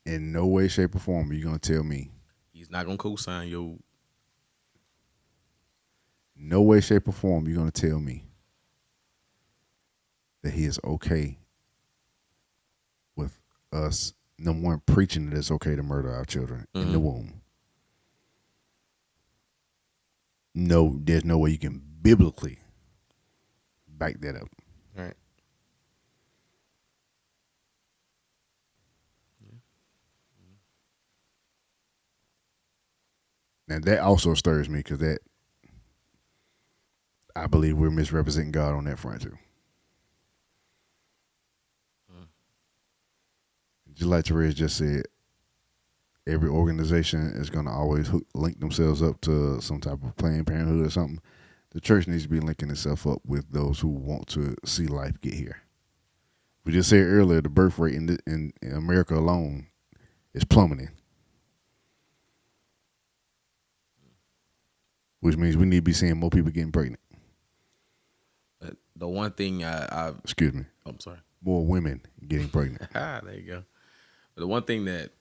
In no way, shape, or form are you gonna tell me. He's not gonna co-sign your. No way, shape, or form you're gonna tell me that he is okay with us. Number one, preaching that it's okay to murder our children in the womb. No, there's no way you can biblically back that up. Right. And that also stirs me because that I believe we're misrepresenting God on that front too. Just like Therese just said, every organization is going to always link themselves up to some type of Planned Parenthood or something. The church needs to be linking itself up with those who want to see life get here. We just said earlier, the birth rate in America alone is plummeting, which means we need to be seeing more people getting pregnant. The one thing Excuse me. I'm sorry. More women getting pregnant. There you go. But the one thing that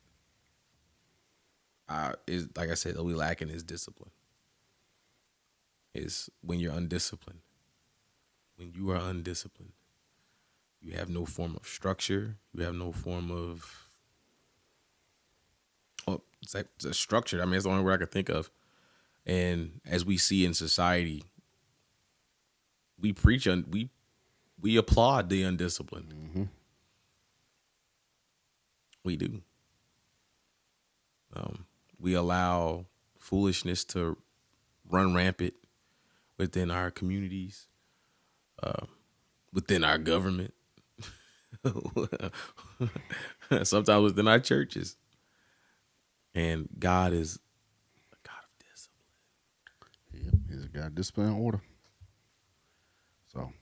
is, like I said, that we lacking is discipline. Is when you're undisciplined. When you are undisciplined, you have no form of structure. You have no form of. Oh, it's like it's structure. I mean, it's the only word I could think of. And as we see in society, we preach we applaud the undisciplined. Mm-hmm. We do. We allow foolishness to run rampant within our communities, within our government, sometimes within our churches. And God is a God of discipline. Yep, he's a God of discipline and order. So,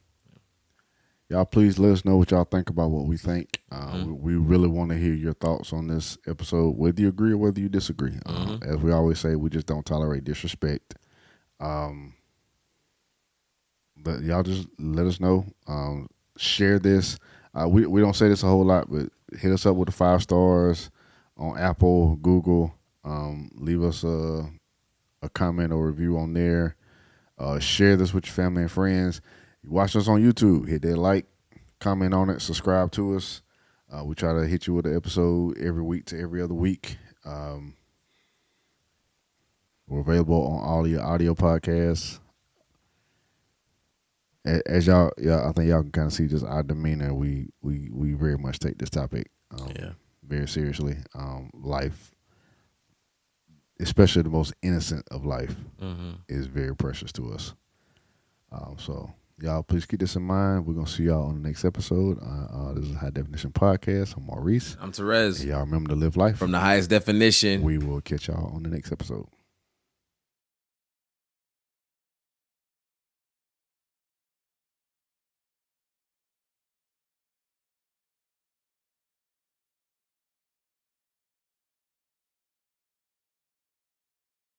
y'all please let us know what y'all think about what we think. We really want to hear your thoughts on this episode, whether you agree or whether you disagree. As we always say, we just don't tolerate disrespect. But y'all just let us know. Share this. We don't say this a whole lot, but hit us up with the 5 stars on Apple, Google. Leave us a comment or review on there. Share this with your family and friends. You watch us on YouTube. Hit that like, comment on it, subscribe to us. We try to hit you with an episode every week to every other week. We're available on all your audio podcasts. As y'all, I think y'all can kind of see just our demeanor. We very much take this topic very seriously. Life, especially the most innocent of life, is very precious to us. So y'all, please keep this in mind. We're gonna see y'all on the next episode. This is High Definition Podcast. I'm Maurice. I'm Therese. And y'all remember to live life From the highest definition. We will catch y'all on the next episode.